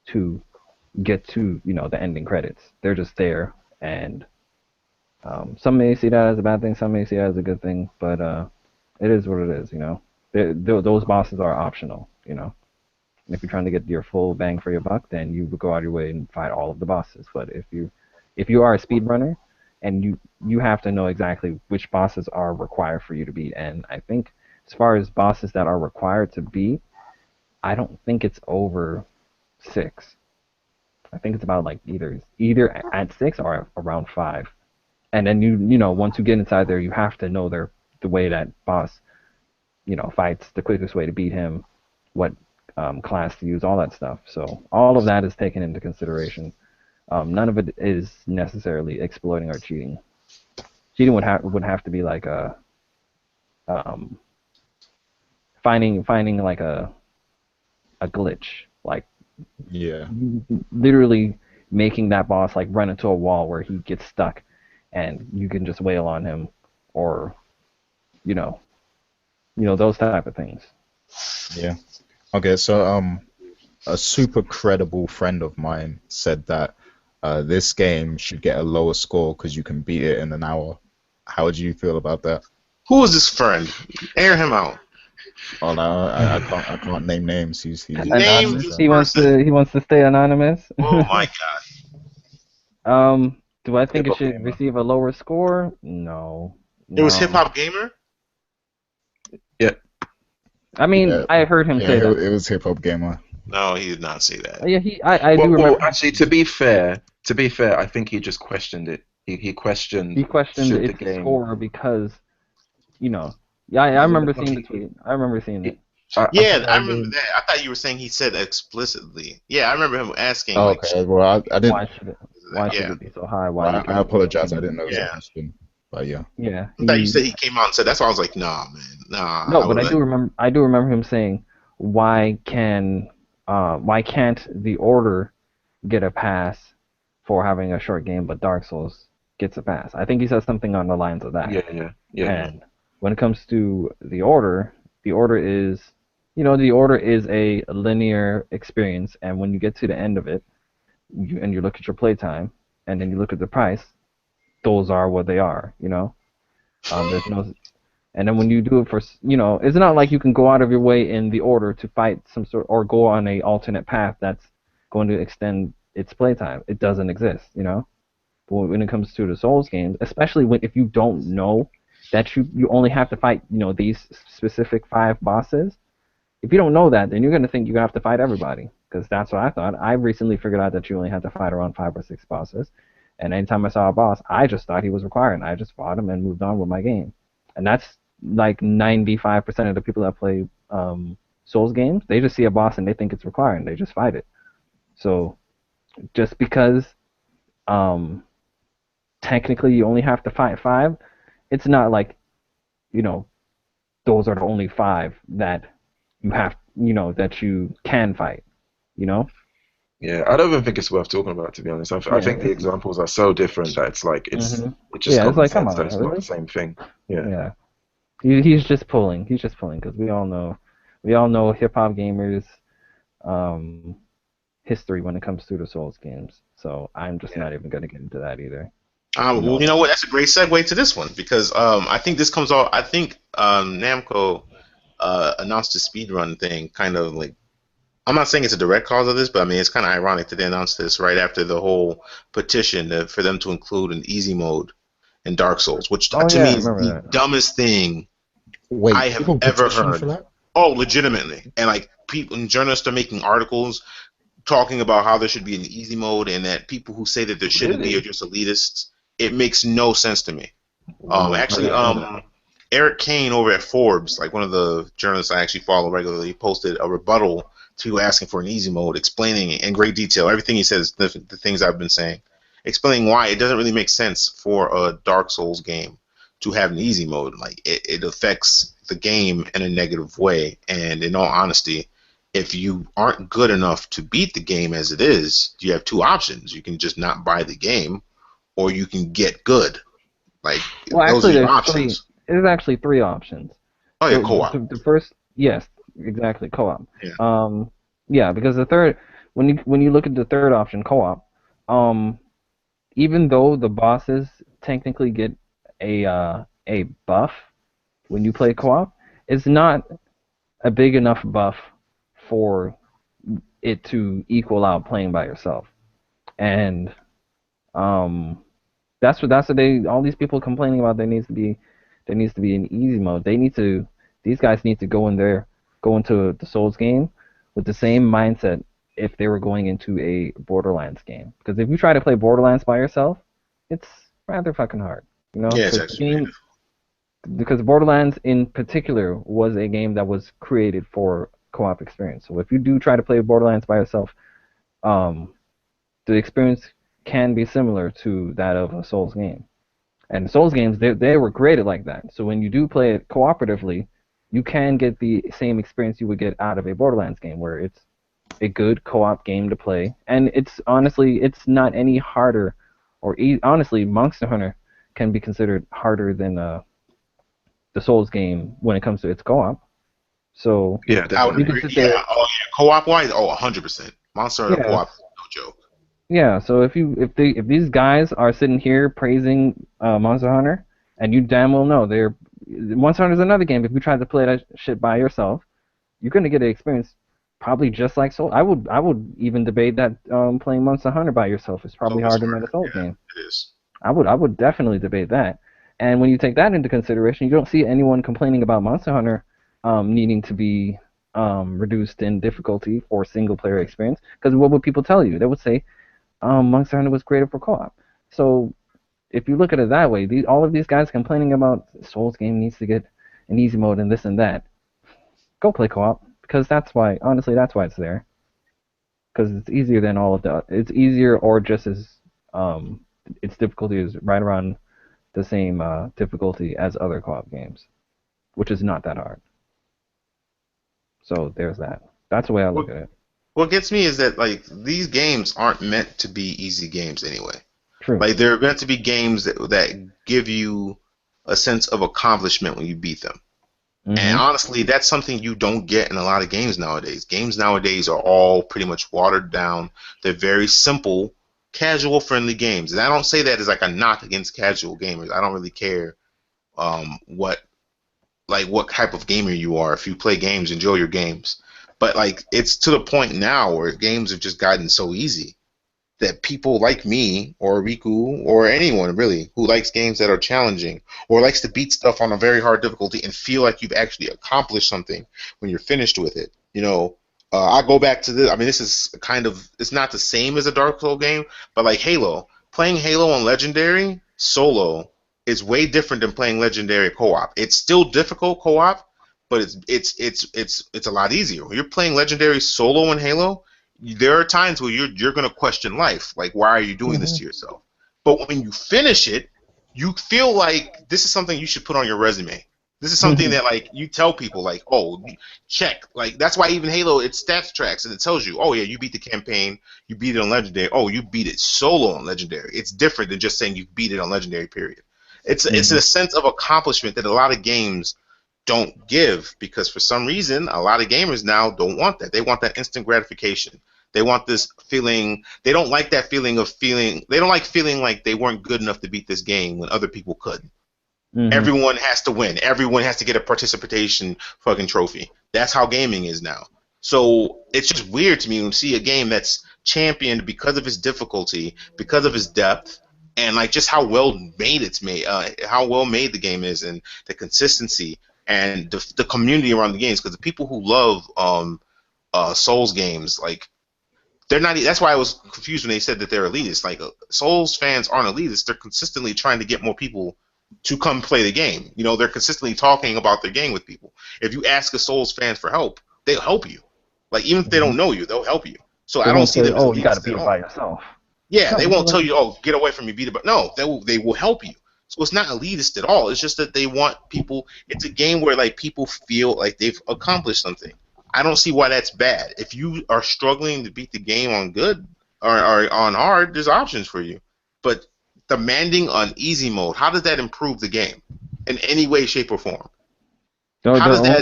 to get to the ending credits. They're just there, and some may see that as a bad thing, some may see that as a good thing, but it is what it is. Those bosses are optional. And if you're trying to get your full bang for your buck, then you would go out of your way and fight all of the bosses. But if you are a speedrunner and you have to know exactly which bosses are required for you to beat, and I think as far as bosses that are required to beat, I don't think it's over 6. I think it's about like either at 6 or around 5. And then once you get inside there, you have to know the way that boss fights, the quickest way to beat him, what class to use, all that stuff. So all of that is taken into consideration. None of it is necessarily exploiting or cheating. Cheating would have to be like um, finding like a glitch, like Yeah. literally making that boss like run into a wall where he gets stuck, and you can just wail on him, or you know, those type of things. Yeah. Okay, so a super credible friend of mine said that this game should get a lower score because you can beat it in an hour. How would you feel about that? Who is this friend? Air him out. Oh no, I can't name names. Name Anonymous. this person. He wants to stay anonymous. Oh my god. Do I think Hip it hop should gamer. receive a lower score? No, It was Hip no. Hop Gamer? Yeah. I mean, Yeah, I heard him yeah, say that. it was Hip Hop Gamer. No, he did not say that. Yeah, I do Well, remember actually, to be fair, I think he just questioned it. He questioned he questioned should the its game. score because, you know, yeah, I Yeah, remember no, seeing the tweet. I remember seeing it. I Yeah, think I I remember mean, that. I thought you were saying he said explicitly. Yeah, I remember him asking, Oh, like, okay, well, I didn't. Why should yeah, it be so high? Why Well, you I can't be so apologize. I low? didn't know it was a yeah. question, but yeah. Yeah, I thought you he said he came out and said that's why I was like, nah, man, nah. no, I but would like, I do remember him saying, why can why can't The Order get a pass for having a short game, but Dark Souls gets a pass? I think he says something on the lines of that. Yeah. And when it comes to The Order is, The Order is a linear experience, and when you get to the end of it, and you look at your playtime, and then you look at the price, those are what they are, There's no, and then when you do it for, it's not like you can go out of your way in The Order to fight some sort, or go on a alternate path that's going to extend its playtime. It doesn't exist, But when it comes to the Souls games, especially if you don't know that you only have to fight, these specific 5 bosses, if you don't know that, then you're going to think you're going to have to fight everybody, because that's what I thought. I recently figured out that you only had to fight around 5 or 6 bosses, and anytime I saw a boss, I just thought he was required, and I just fought him and moved on with my game. And that's like 95% of the people that play Souls games. They just see a boss and they think it's required, and they just fight it. So just because technically you only have to fight 5, it's not like, those are the only 5 that you have, that you can fight, Yeah, I don't even think it's worth talking about, to be honest. I think the examples are so different that it's like, it's just it's like, come sense on, that it's really? not the same thing. Yeah. He's just pulling because we all know hip hop gamers history when it comes to the Souls games. So I'm just not even going to get into that either. Well, you know what? That's a great segue to this one, because I think this comes off. I think Namco announced the speedrun thing kind of like. I'm not saying it's a direct cause of this, but I mean, it's kind of ironic that they announced this right after the whole petition for them to include an easy mode in Dark Souls, which to me is the dumbest thing I have ever heard. For that? Oh, legitimately. And like people and journalists are making articles talking about how there should be an easy mode, and that people who say that there shouldn't be are just elitists. It makes no sense to me. Eric Kane over at Forbes, like one of the journalists I actually follow regularly, posted a rebuttal to people asking for an easy mode, explaining in great detail everything he says, the things I've been saying, explaining why it doesn't really make sense for a Dark Souls game to have an easy mode. Like it affects the game in a negative way, and in all honesty, if you aren't good enough to beat the game as it is, you have 2 options. You can just not buy the game, or you can get good. Like, those are your options. There's actually 3 options. Oh yeah, co-op. The first, yes, exactly, co-op. Yeah. Because the third, when you look at the third option, co-op, even though the bosses technically get a buff when you play co-op, it's not a big enough buff for it to equal out playing by yourself. And that's what all these people complaining about. There needs to be an easy mode. These guys need to go into the Souls game with the same mindset if they were going into a Borderlands game. Because if you try to play Borderlands by yourself, it's rather fucking hard. Yeah, it's actually because Borderlands in particular was a game that was created for co-op experience. So if you do try to play Borderlands by yourself, the experience can be similar to that of a Souls game. And Souls games, they were created like that. So when you do play it cooperatively, you can get the same experience you would get out of a Borderlands game, where it's a good co-op game to play. And it's not any harder, or honestly, Monster Hunter can be considered harder than the Souls game when it comes to its co-op. So yeah, I would agree. Co-op wise, 100%. Monster Hunter co-op, no joke. Yeah, so if these guys are sitting here praising Monster Hunter, and you damn well know Monster Hunter is another game. If you try to play that shit by yourself, you're gonna get an experience probably just like Soul. I would even debate that playing Monster Hunter by yourself is probably harder than a Souls game. It is. I would definitely debate that. And when you take that into consideration, you don't see anyone complaining about Monster Hunter needing to be reduced in difficulty for single player experience. Because what would people tell you? They would say Monster Hunter was created for co-op. So if you look at it that way, all of these guys complaining about Souls game needs to get an easy mode and this and that, go play co-op, because that's why it's there. Because it's easier than it's easier, or just as its difficulty is right around the same difficulty as other co-op games, which is not that hard. So there's that. That's the way I look at it. what gets me is that like these games aren't meant to be easy games anyway. True. Like they're meant to be games that give you a sense of accomplishment when you beat them. And Mm-hmm. honestly, that's something you don't get in a lot of games nowadays. Games nowadays are all pretty much watered down. They're very simple, casual, friendly games. And I don't say that as like a knock against casual gamers. I don't really care what what type of gamer you are. If you play games, enjoy your games. But like it's to the point now where games have just gotten so easy that people like me or Riku or anyone really who likes games that are challenging or likes to beat stuff on a very hard difficulty and feel like you've actually accomplished something when you're finished with it. I go back to this. I mean, this is kind of it's not the same as a Dark Souls game, but like Halo, playing Halo on Legendary solo is way different than playing Legendary co-op. It's still difficult co-op, but it's a lot easier. When you're playing Legendary solo in Halo, there are times where you're going to question life, like why are you doing this to yourself? But when you finish it, you feel like this is something you should put on your resume. This is something that like you tell people like, oh, check. Like that's why even Halo it stats tracks and it tells you, oh yeah, you beat the campaign, you beat it on Legendary. Oh, you beat it solo on Legendary. It's different than just saying you beat it on Legendary. Period. It's a sense of accomplishment that a lot of games don't give because for some reason a lot of gamers now don't want that. They want that instant gratification. They want this feeling. They don't like that feeling of feeling. They don't like feeling like they weren't good enough to beat this game when other people could. Mm-hmm. Everyone has to win. Everyone has to get a participation fucking trophy. That's how gaming is now. So it's just weird to me to see a game that's championed because of its difficulty, because of its depth, and like just how well made it's made, how well made the game is, and the consistency and the community around the games. Because the people who love Souls games, like they're not. That's why I was confused when they said that they're elitist. Like Souls fans aren't elitists. They're consistently trying to get more people to come play the game. They're consistently talking about their game with people. If you ask a Souls fan for help, they'll help you. Like even if they don't know you, they'll help you. So They I don't won't see say, them as "Oh, you got to elitist at beat it all. by yourself." Yeah, they won't No, tell you, "Oh, get away from me, beat it." But no, they will help you. So it's not elitist at all. It's just that they want people. It's a game where like people feel like they've accomplished something. I don't see why that's bad. If you are struggling to beat the game on good or on hard, there's options for you. But demanding on easy mode, how does that improve the game in any way, shape, or form? How does that?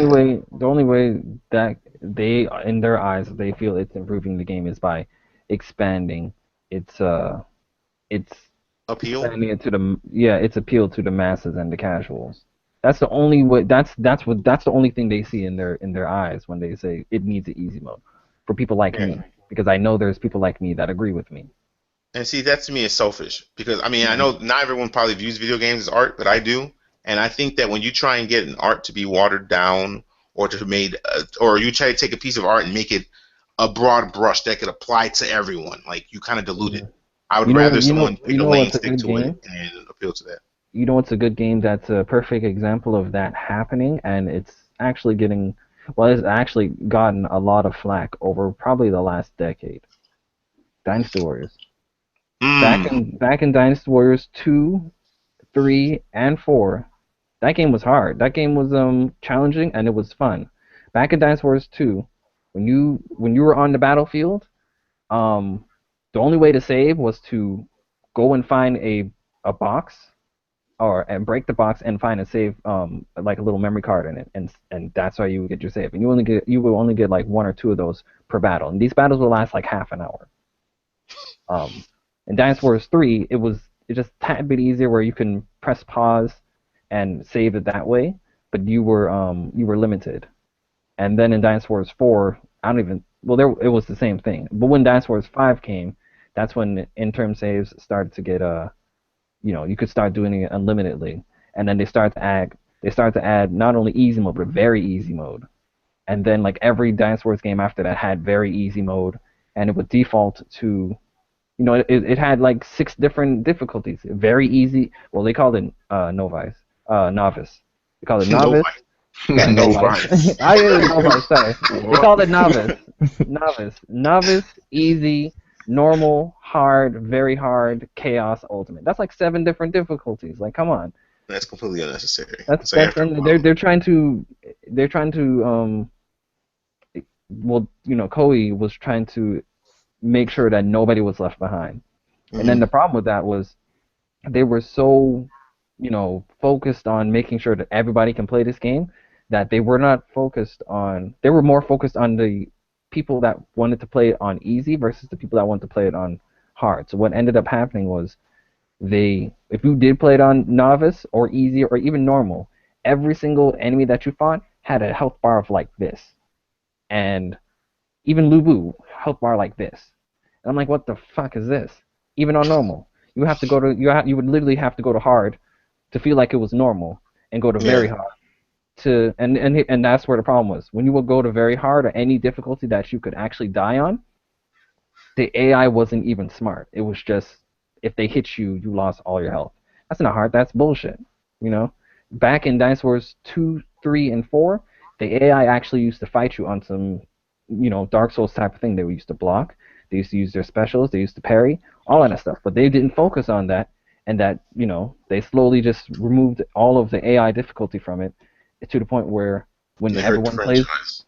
the only way that they, in their eyes, they feel it's improving the game is by expanding its its Appeal? expanding it to its appeal to the masses and the casuals. That's the only way. That's the only thing they see in their eyes when they say it needs an easy mode for people like Yeah. me, because I know there's people like me that agree with me. And see, that to me is selfish because I mean I know not everyone probably views video games as art, but I do, and I think that when you try and get an art to be watered down or to made, or you try to take a piece of art and make it a broad brush that could apply to everyone, like you kind of dilute it. I would rather someone pick a lane, What's a stick good to it, game? and appeal to that. You know what's a good game that's a perfect example of that happening, and it's actually it's actually gotten a lot of flack over probably the last decade. Dynasty Warriors. Mm. Back in Dynasty Warriors 2, 3, and 4, that game was hard. That game was challenging and it was fun. Back in Dynasty Warriors 2, when you were on the battlefield, um, the only way to save was to go and find a box and break the box and find a save like a little memory card in it, and that's how you would get your save. And you will only get like one or two of those per battle, and these battles will last like half an hour. In Dynasty Warriors 3, it just a tad bit easier where you can press pause and save it that way, but you were limited. And then in Dynasty Warriors 4, I don't even it was the same thing. But when Dynasty Warriors 5 came, that's when in-term saves started to get you could start doing it unlimitedly, and then they start to add not only easy mode but very easy mode, and then like every Dynasty Warriors game after that had very easy mode, and it would default to it had like 6 different difficulties. Very easy. Well, they called it novice. They called it No novice. fight. Sorry, No novice. vice. I didn't novice. Sorry. They What? called it novice. Novice, easy, normal, hard, very hard, chaos, ultimate. That's like 7 different difficulties. Like, come on. That's completely unnecessary. That's So after a and while, they're trying to well, Koei was trying to make sure that nobody was left behind. And then the problem with that was they were so, focused on making sure that everybody can play this game that they were not focused on. They were more focused on the people that wanted to play it on easy versus the people that wanted to play it on hard. So what ended up happening was if you did play it on novice or easy or even normal, every single enemy that you fought had a health bar of like this, and even Lubu health bar like this. And I'm like, what the fuck is this? Even on normal, you have to go to you would literally have to go to hard to feel like it was normal, and go to very Yeah. hard and that's where the problem was. When you would go to very hard or any difficulty that you could actually die on, the AI wasn't even smart. It was just if they hit you, you lost all your health. That's not hard. That's bullshit. You know, back in Dinosaur Wars 2, 3, and 4, the AI actually used to fight you on some, Dark Souls type of thing. They used to block. They used to use their specials. They used to parry, all that stuff. But they didn't focus on that, and that they slowly just removed all of the AI difficulty from it to the point where when They hurt the everyone plays, franchise.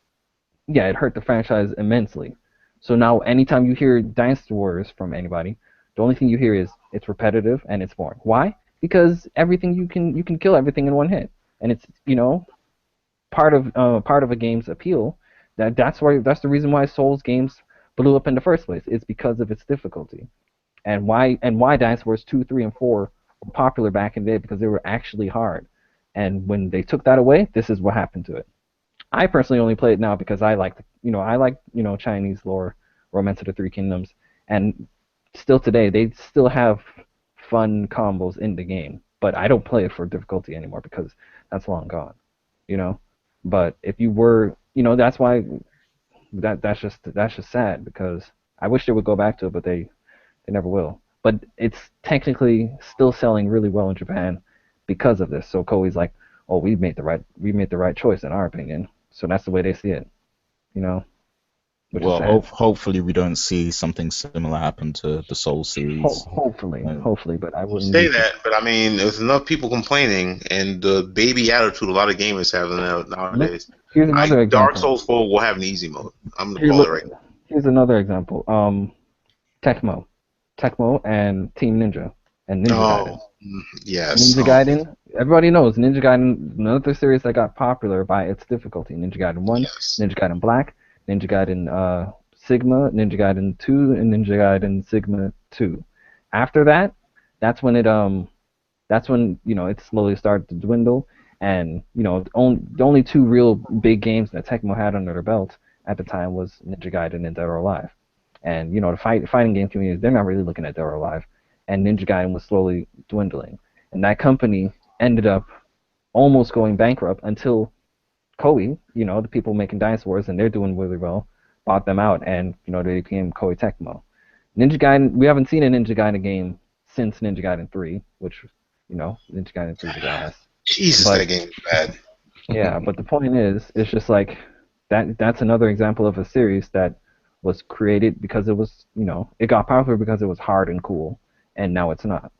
yeah, it hurt the franchise immensely. So now, anytime you hear Dynasty Warriors from anybody, the only thing you hear is it's repetitive and it's boring. Why? Because everything you can kill everything in one hit, and it's part of a game's appeal. That's the reason why Souls games blew up in the first place. It's because of its difficulty, and why Dynasty Wars 2, 3, and 4 were popular back in the day because they were actually hard. And when they took that away, this is what happened to it. I personally only play it now because I like Chinese lore, Romance of the Three Kingdoms, and still today they still have fun combos in the game. But I don't play it for difficulty anymore because that's long gone, you know. But if you were, that's why that's just sad because I wish they would go back to it, but they never will. But it's technically still selling really well in Japan because of this. So Koei's like, oh, we made the right choice in our opinion. So that's the way they see it, you know, which is Well, sad. hopefully we don't see something similar happen to the Soul series. Uh, Hopefully, but I You wouldn't say be that, but I mean, there's enough people complaining, and the baby attitude a lot of gamers have Let- nowadays. Here's another Dark example. Souls 4 will have an easy mode. I'm gonna Here, call it look, right. here's another example. Tecmo and Team Ninja and Ninja Gaiden. Oh, yes. Ninja Gaiden, everybody knows Ninja Gaiden, another series that got popular by its difficulty. Ninja Gaiden 1, Yes. Ninja Gaiden Black, Ninja Gaiden Sigma, Ninja Gaiden 2, and Ninja Gaiden Sigma 2. After that, that's when it slowly started to dwindle, and the only two real big games that Tecmo had under their belt at the time was Ninja Gaiden and Dead or Alive. And the fighting game community, they're not really looking at Dead or Alive, and Ninja Gaiden was slowly dwindling, and that company ended up almost going bankrupt until Koei, the people making Dynasty Wars, and they're doing really well, bought them out, and they became Koei Tecmo. Ninja Gaiden, we haven't seen a Ninja Gaiden game since Ninja Gaiden 3, which Ninja Gaiden 3 was ass. Jesus, But that game is bad. yeah, but the point is, it's just like that's another example of a series that was created because it got popular because it was hard and cool, and now it's not.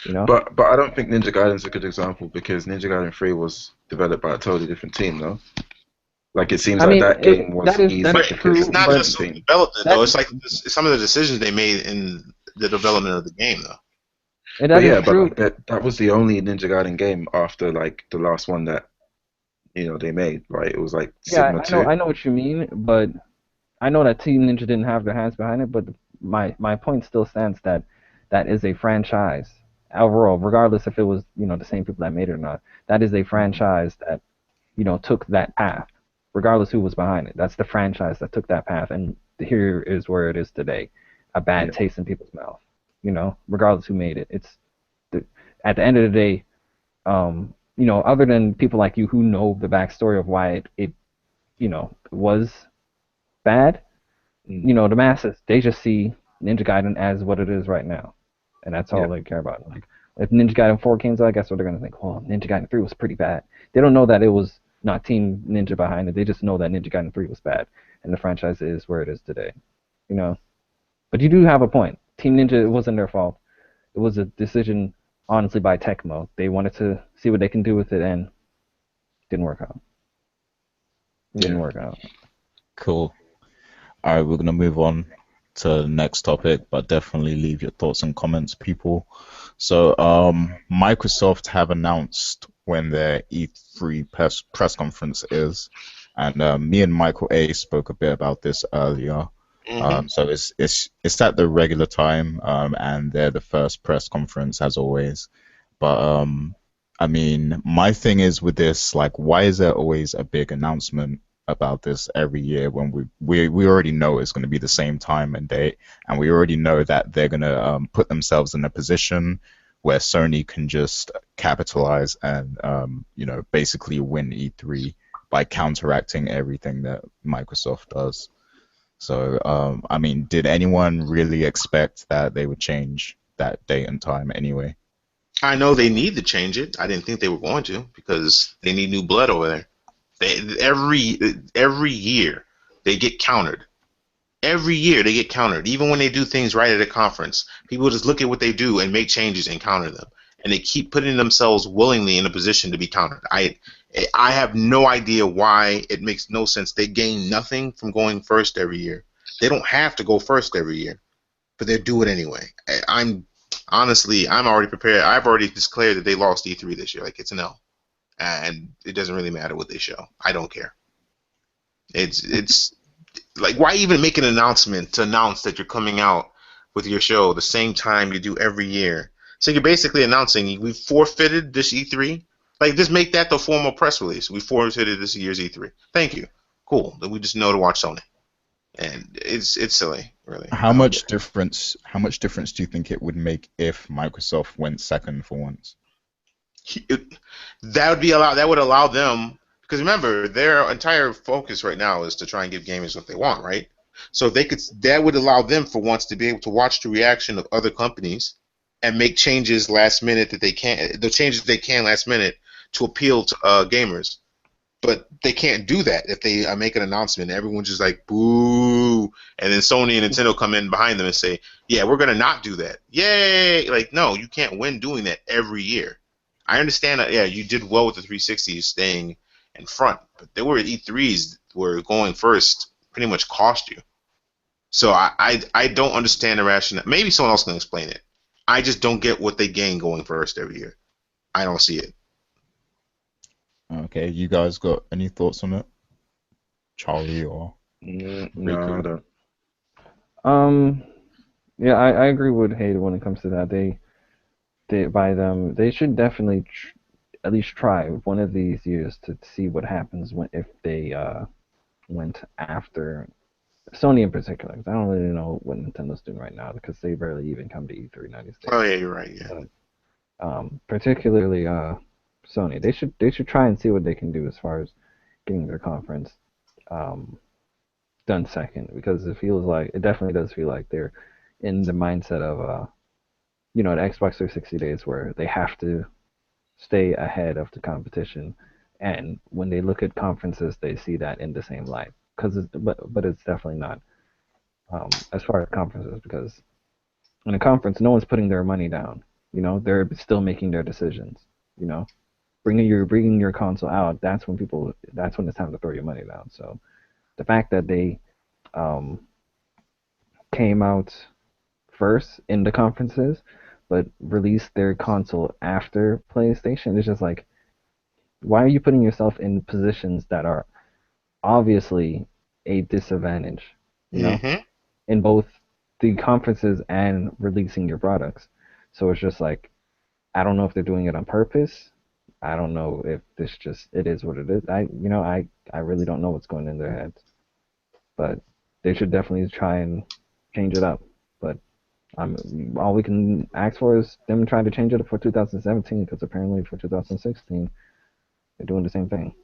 You know? But I don't think Ninja Gaiden's a good example because Ninja Gaiden 3 was developed by a totally different team, though. Like it seems I like mean, that game was that is easy But because true, it's it's a not but just different the team. development that though. It's like some of the decisions they made in the development of the game though. and But that is yeah, but true. like that was the only Ninja Gaiden game after like the last one that they made, right? It was like Yeah, Sigma I know 2. I know what you mean, but I know that Team Ninja didn't have their hands behind it, but my point still stands that that is a franchise overall, regardless if it was the same people that made it or not. That is a franchise that took that path, regardless who was behind it. That's the franchise that took that path, and here is where it is today, a bad Yeah. taste in people's mouth. Regardless who made it, it's the, at the end of the day, other than people like you who know the backstory of why it was bad. Mm. The masses, they just see Ninja Gaiden as what it is right now, and that's all Yeah. they care about. Like if Ninja Gaiden 4 came out, I guess what they're gonna think. Well, Ninja Gaiden 3 was pretty bad. They don't know that it was not Team Ninja behind it. They just know that Ninja Gaiden 3 was bad, and the franchise is where it is today. You know. But you do have a point. Team Ninja, it wasn't their fault. It was a decision, honestly, by Tecmo. They wanted to see what they can do with it, and didn't work out. It Yeah. didn't work out. Cool. All right, we're gonna move on to the next topic, but definitely leave your thoughts and comments, people. So, Microsoft have announced when their E3 press conference is, and me and Michael A spoke a bit about this earlier. Hmm. So it's at the regular time, and they're the first press conference as always. But I mean, my thing is with this, like, why is there always a big announcement about this every year when we already know it's going to be the same time and date, and we already know that they're going to put themselves in a position where Sony can just capitalize and basically win E3 by counteracting everything that Microsoft does. So I mean, did anyone really expect that they would change that date and time anyway? I know they need to change it. I didn't think they were going to because they need new blood over there. Every year they get countered. Every year they get countered. Even when they do things right at a conference, people just look at what they do and make changes and counter them. And they keep putting themselves willingly in a position to be countered. I have no idea why. It makes no sense. They gain nothing from going first every year. They don't have to go first every year, but they do it anyway. I'm honestly, I'm already prepared. I've already declared that they lost E3 this year. Like, it's an L, and it doesn't really matter what they show. I don't care. It's like, why even make an announcement to announce that you're coming out with your show the same time you do every year? So you're basically announcing we forfeited this E3. Like, just make that the formal press release. We forfeited this year's E3. Thank you. Cool. Then we just know to watch Sony. And it's silly, really. How much difference? How much difference do you think it would make if Microsoft went second for once? That would allow them, because remember, their entire focus right now is to try and give gamers what they want, right? So if they could, that would allow them for once to be able to watch the reaction of other companies and make changes last minute the changes they can last minute to appeal to gamers. But they can't do that if they make an announcement. Everyone's just like, boo. And then Sony and Nintendo come in behind them and say, yeah, we're going to not do that. Yay! Like, no, you can't win doing that every year. I understand that, yeah, you did well with the 360s staying in front, but there were E3s where going first pretty much cost you. So I don't understand the rationale. Maybe someone else can explain it. I just don't get what they gain going first every year. I don't see it. Okay, you guys got any thoughts on it? Charlie or No, Riku? I don't. Yeah, I agree with Hayden when it comes to that. They should definitely at least try one of these years to see what happens if they went after Sony in particular. 'Cause I don't really know what Nintendo's doing right now because they barely even come to E3 in the States. Oh, yeah, you're right, yeah. But, particularly Sony, they should try and see what they can do as far as getting their conference done second, because it definitely does feel like they're in the mindset of the Xbox 360 days where they have to stay ahead of the competition, and when they look at conferences, they see that in the same light. But it's definitely not as far as conferences, because in a conference, no one's putting their money down. They're still making their decisions. Bringing your console out, that's when it's time to throw your money down. So the fact that they came out first in the conferences but released their console after PlayStation is just like, why are you putting yourself in positions that are obviously a disadvantage, Mm-hmm. in both the conferences and releasing your products? So it's just like, I don't know if they're doing it on purpose. I don't know if it is what it is. I really don't know what's going in their heads. But they should definitely try and change it up. But all we can ask for is them trying to change it for 2017, because apparently for 2016 they're doing the same thing.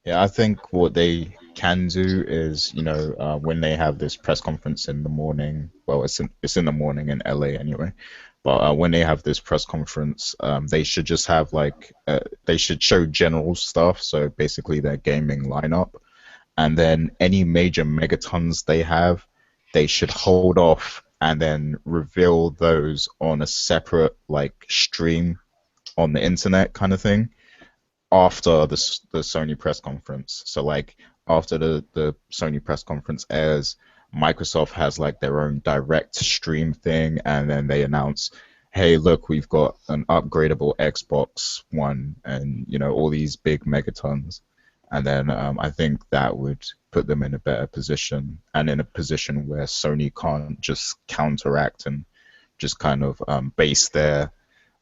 Yeah, I think what they can do is, when they have this press conference in the morning, well, it's in the morning in LA anyway, but when they have this press conference, they should just have they should show general stuff, so basically their gaming lineup, and then any major megatons they have, they should hold off and then reveal those on a separate stream on the internet kind of thing after the Sony press conference. So after the Sony press conference airs, Microsoft has like their own direct stream thing, and then they announce, hey, look, we've got an upgradable Xbox One, and all these big megatons. And then I think that would put them in a better position, and in a position where Sony can't just counteract and just kind of base their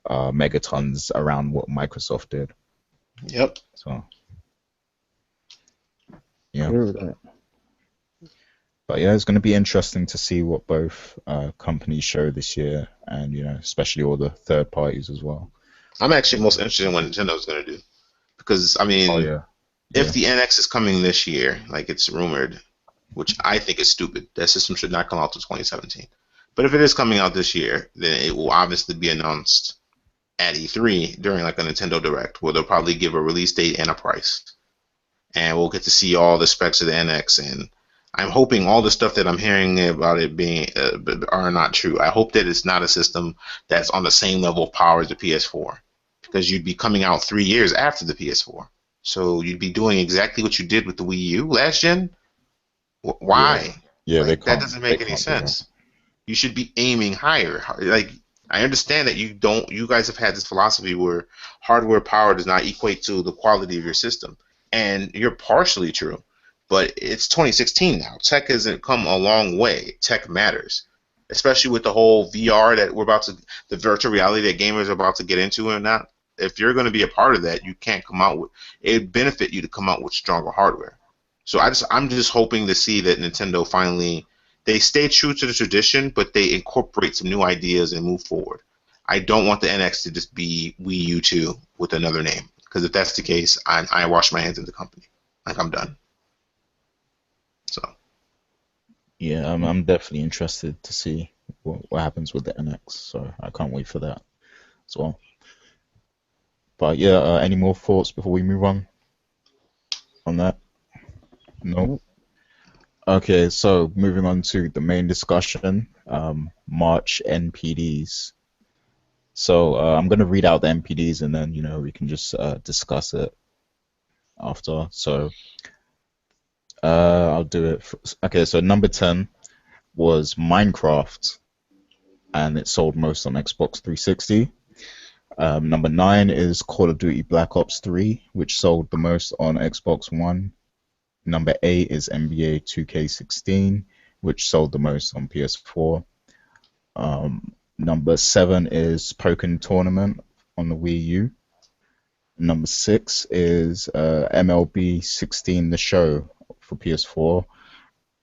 megatons around what Microsoft did. Yep. So, yeah. Agree with that. But yeah, it's going to be interesting to see what both companies show this year, and especially all the third parties as well. I'm actually most interested in what Nintendo's going to do, because I mean, Oh yeah. if the NX is coming this year, like it's rumored, which I think is stupid, that system should not come out till 2017. But if it is coming out this year, then it will obviously be announced at E3 during like a Nintendo Direct, where they'll probably give a release date and a price, and we'll get to see all the specs of the NX. And I'm hoping all the stuff that I'm hearing about it being are not true. I hope that it's not a system that's on the same level of power as the PS4, because you'd be coming out 3 years after the PS4. So you'd be doing exactly what you did with the Wii U last gen. Why? Yeah, Like, that doesn't make any sense. You should be aiming higher. Like, I understand that you guys have had this philosophy where hardware power does not equate to the quality of your system. And you're partially true. But it's 2016 now. Tech hasn't come a long way. Tech matters, especially with the whole VR that the virtual reality that gamers are about to get into and not. If you're going to be a part of that, you can't come out with. It'd benefit you to come out with stronger hardware. So I'm just hoping to see that Nintendo finally, they stay true to the tradition, but they incorporate some new ideas and move forward. I don't want the NX to just be Wii U 2 with another name, because if that's the case, I wash my hands in the company. Like, I'm done. So. Yeah, I'm definitely interested to see what happens with the NX. So I can't wait for that as well. But yeah, any more thoughts before we move on that? No. Okay, so moving on to the main discussion, March NPDs. So I'm going to read out the NPDs, and then we can just discuss it after. So I'll do it. Okay, so number 10 was Minecraft, and it sold most on Xbox 360. Number 9 is Call of Duty Black Ops 3, which sold the most on Xbox One. Number 8 is NBA 2K16, which sold the most on PS4. Number 7 is Pokken Tournament on the Wii U. Number 6 is MLB 16 The Show for PS4.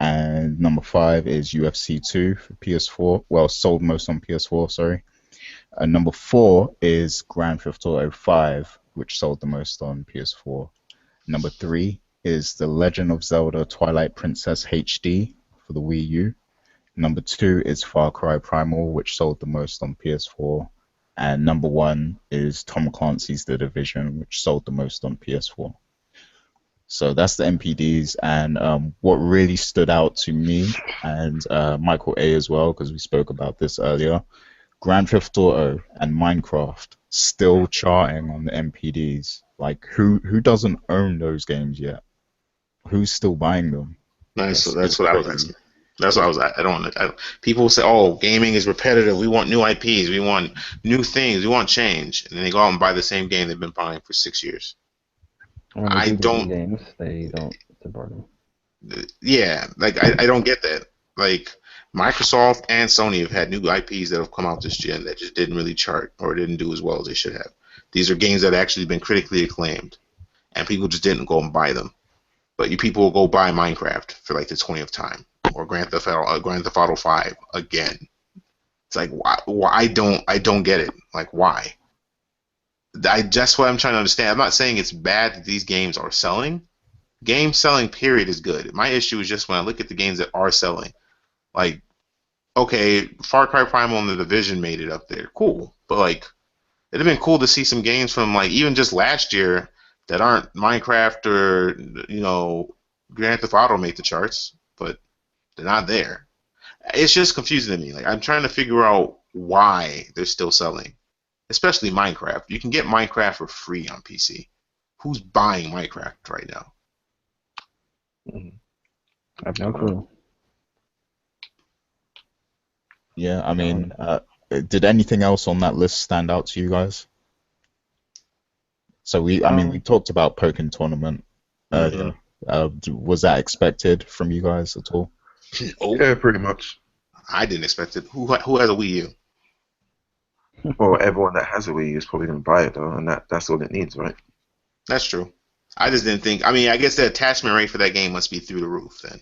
And number 5 is UFC 2 for PS4. Well, sold most on PS4, sorry. And number 4 is Grand Theft Auto 5, which sold the most on PS4. Number 3 is The Legend of Zelda Twilight Princess HD for the Wii U. Number 2 is Far Cry Primal, which sold the most on PS4. And number 1 is Tom Clancy's The Division, which sold the most on PS4. So that's the NPDs. And what really stood out to me, and Michael A as well, because we spoke about this earlier, Grand Theft Auto and Minecraft still charting on the NPDs. Like, who doesn't own those games yet? Who's still buying them? That's what I was asking. That's what I was. I don't. People say, "Oh, gaming is repetitive. We want new IPs. We want new things. We want change." And then they go out and buy the same game they've been buying for 6 years. I don't. Games they don't support them. Yeah, like I don't get that. Like, Microsoft and Sony have had new IPs that have come out this gen that just didn't really chart or didn't do as well as they should have. These are games that have actually been critically acclaimed, and people just didn't go and buy them. But you people will go buy Minecraft for like the 20th time, or Grand Theft Auto 5 again. It's like, why I don't get it. Like, why? That's what I'm trying to understand. I'm not saying it's bad that these games are selling. Game selling, period, is good. My issue is just when I look at the games that are selling. Like, okay, Far Cry Primal and The Division made it up there. Cool. But, like, it'd have been cool to see some games from, like, even just last year that aren't Minecraft or, Grand Theft Auto made the charts, but they're not there. It's just confusing to me. Like, I'm trying to figure out why they're still selling, especially Minecraft. You can get Minecraft for free on PC. Who's buying Minecraft right now? I have no clue. Yeah, I mean, did anything else on that list stand out to you guys? So I mean, we talked about Pokken Tournament earlier. Was that expected from you guys at all? Oh, Yeah, pretty much. I didn't expect it. Who has a Wii U? Well, everyone that has a Wii U is probably going to buy it though, and that's all it needs, right? That's true. I just didn't think. I mean, I guess the attachment rate for that game must be through the roof then.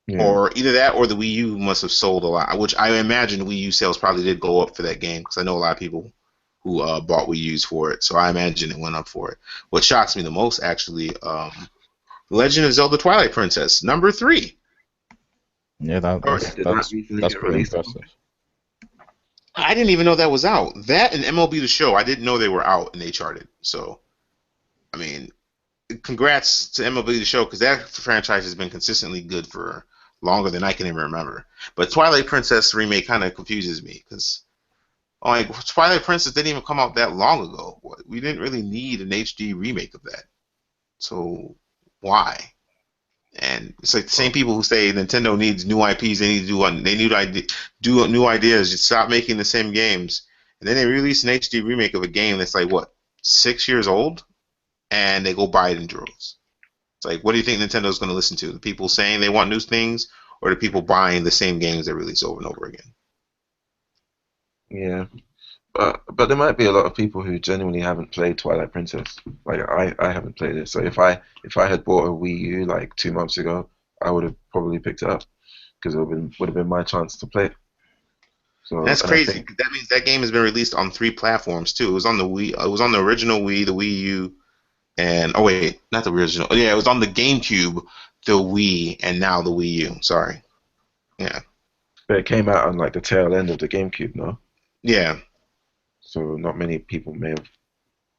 Yeah. Or either that or the Wii U must have sold a lot, which I imagine Wii U sales probably did go up for that game because I know a lot of people who bought Wii U's for it, so I imagine it went up for it. What shocks me the most, actually, Legend of Zelda Twilight Princess, number 3. Yeah, that's pretty released? impressive. I didn't even know that was out. That and MLB The Show, I didn't know they were out and they charted. So, I mean, congrats to MLB The Show because that franchise has been consistently good for longer than I can even remember. But Twilight Princess remake kind of confuses me because like Twilight Princess didn't even come out that long ago. We didn't really need an HD remake of that. So why? And it's like the same people who say Nintendo needs new IPs. They need to do new ideas. Just stop making the same games. And then they release an HD remake of a game that's like what 6 years old, and they go buy it in droves. It's like, what do you think Nintendo's going to listen to? The people saying they want new things, or the people buying the same games they release over and over again? Yeah, but there might be a lot of people who genuinely haven't played Twilight Princess. Like I haven't played it. So if I had bought a Wii U like 2 months ago, I would have probably picked it up because it would have been my chance to play it. So That's crazy. That means that game has been released on 3 platforms too. It was on the Wii. It was on the original Wii, the Wii U, and oh wait, not the original. Yeah, it was on the GameCube, the Wii, and now the Wii U. Sorry. Yeah. But it came out on like the tail end of the GameCube, no? Yeah. So not many people may have.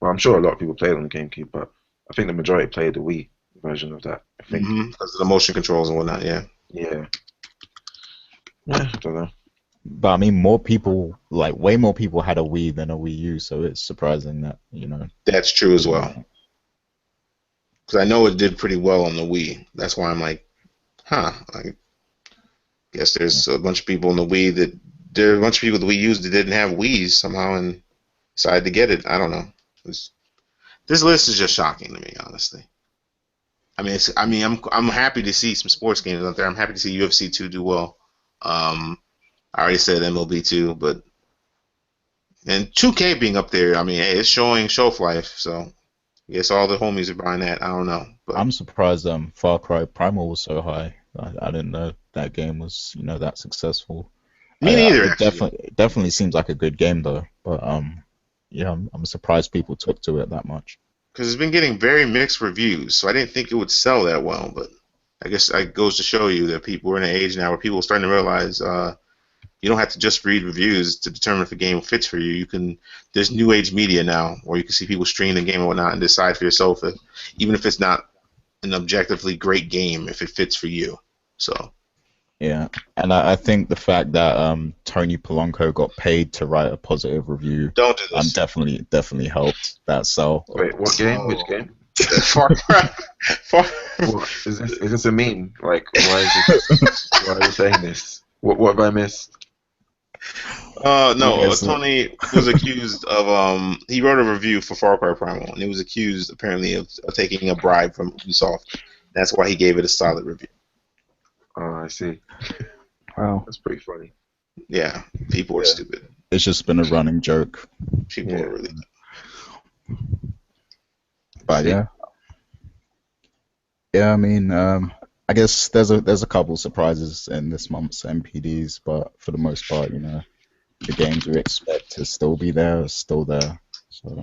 Well, I'm sure a lot of people played on the GameCube, but I think the majority played the Wii version of that. I think. Because of the motion controls and whatnot. Yeah. Yeah. Yeah, I don't know. But I mean, way more people had a Wii than a Wii U, so it's surprising that, That's true as well. Because I know it did pretty well on the Wii. That's why I'm like, huh. I guess there's a bunch of people in the Wii there are a bunch of people that we used that didn't have Wii's somehow and decided to get it. I don't know. This list is just shocking to me, honestly. I'm happy to see some sports games out there. I'm happy to see UFC 2 do well. I already said MLB 2, but and 2K being up there. I mean, hey, it's showing shelf life, so I guess all the homies are buying that. I don't know. But I'm surprised Far Cry Primal was so high. I didn't know that game was that successful. Me neither. It definitely seems like a good game though, but yeah, I'm surprised people took to it that much. Because it's been getting very mixed reviews, so I didn't think it would sell that well. But I guess it goes to show you that we're in an age now where people are starting to realize you don't have to just read reviews to determine if a game fits for you. There's new age media now, where you can see people stream the game and whatnot and decide for yourself, even if it's not an objectively great game, if it fits for you. So. Yeah, and I think the fact that Tony Polanco got paid to write a positive review definitely helped that sell. Wait, what game? Which game? Far Cry. What, is this a meme? Like, why are you saying this? What have I missed? No, Tony was accused of he wrote a review for Far Cry Primal, and he was accused apparently of taking a bribe from Ubisoft. That's why he gave it a solid review. Oh, I see. Wow. That's pretty funny. Yeah, people are stupid. It's just been a running joke. People are really dumb. But yeah. Yeah, I mean, I guess there's a couple surprises in this month's NPDs, but for the most part, the games we expect to still be there are still there. So.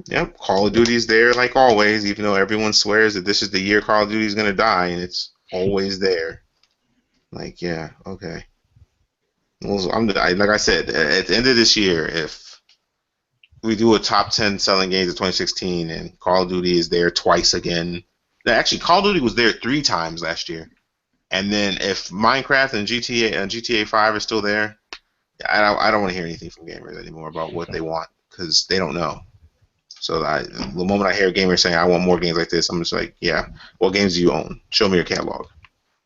Yep, Call of Duty's there like always, even though everyone swears that this is the year Call of Duty's gonna die, and it's always there. Like, yeah, okay. Well, like I said, at the end of this year, if we do a top 10 selling games of 2016 and Call of Duty is there twice again, actually, Call of Duty was there 3 times last year, and then if Minecraft and GTA 5 are still there, I don't want to hear anything from gamers anymore about what they want because they don't know. So the moment I hear a gamer saying I want more games like this, I'm just like, yeah. What games do you own? Show me your catalog.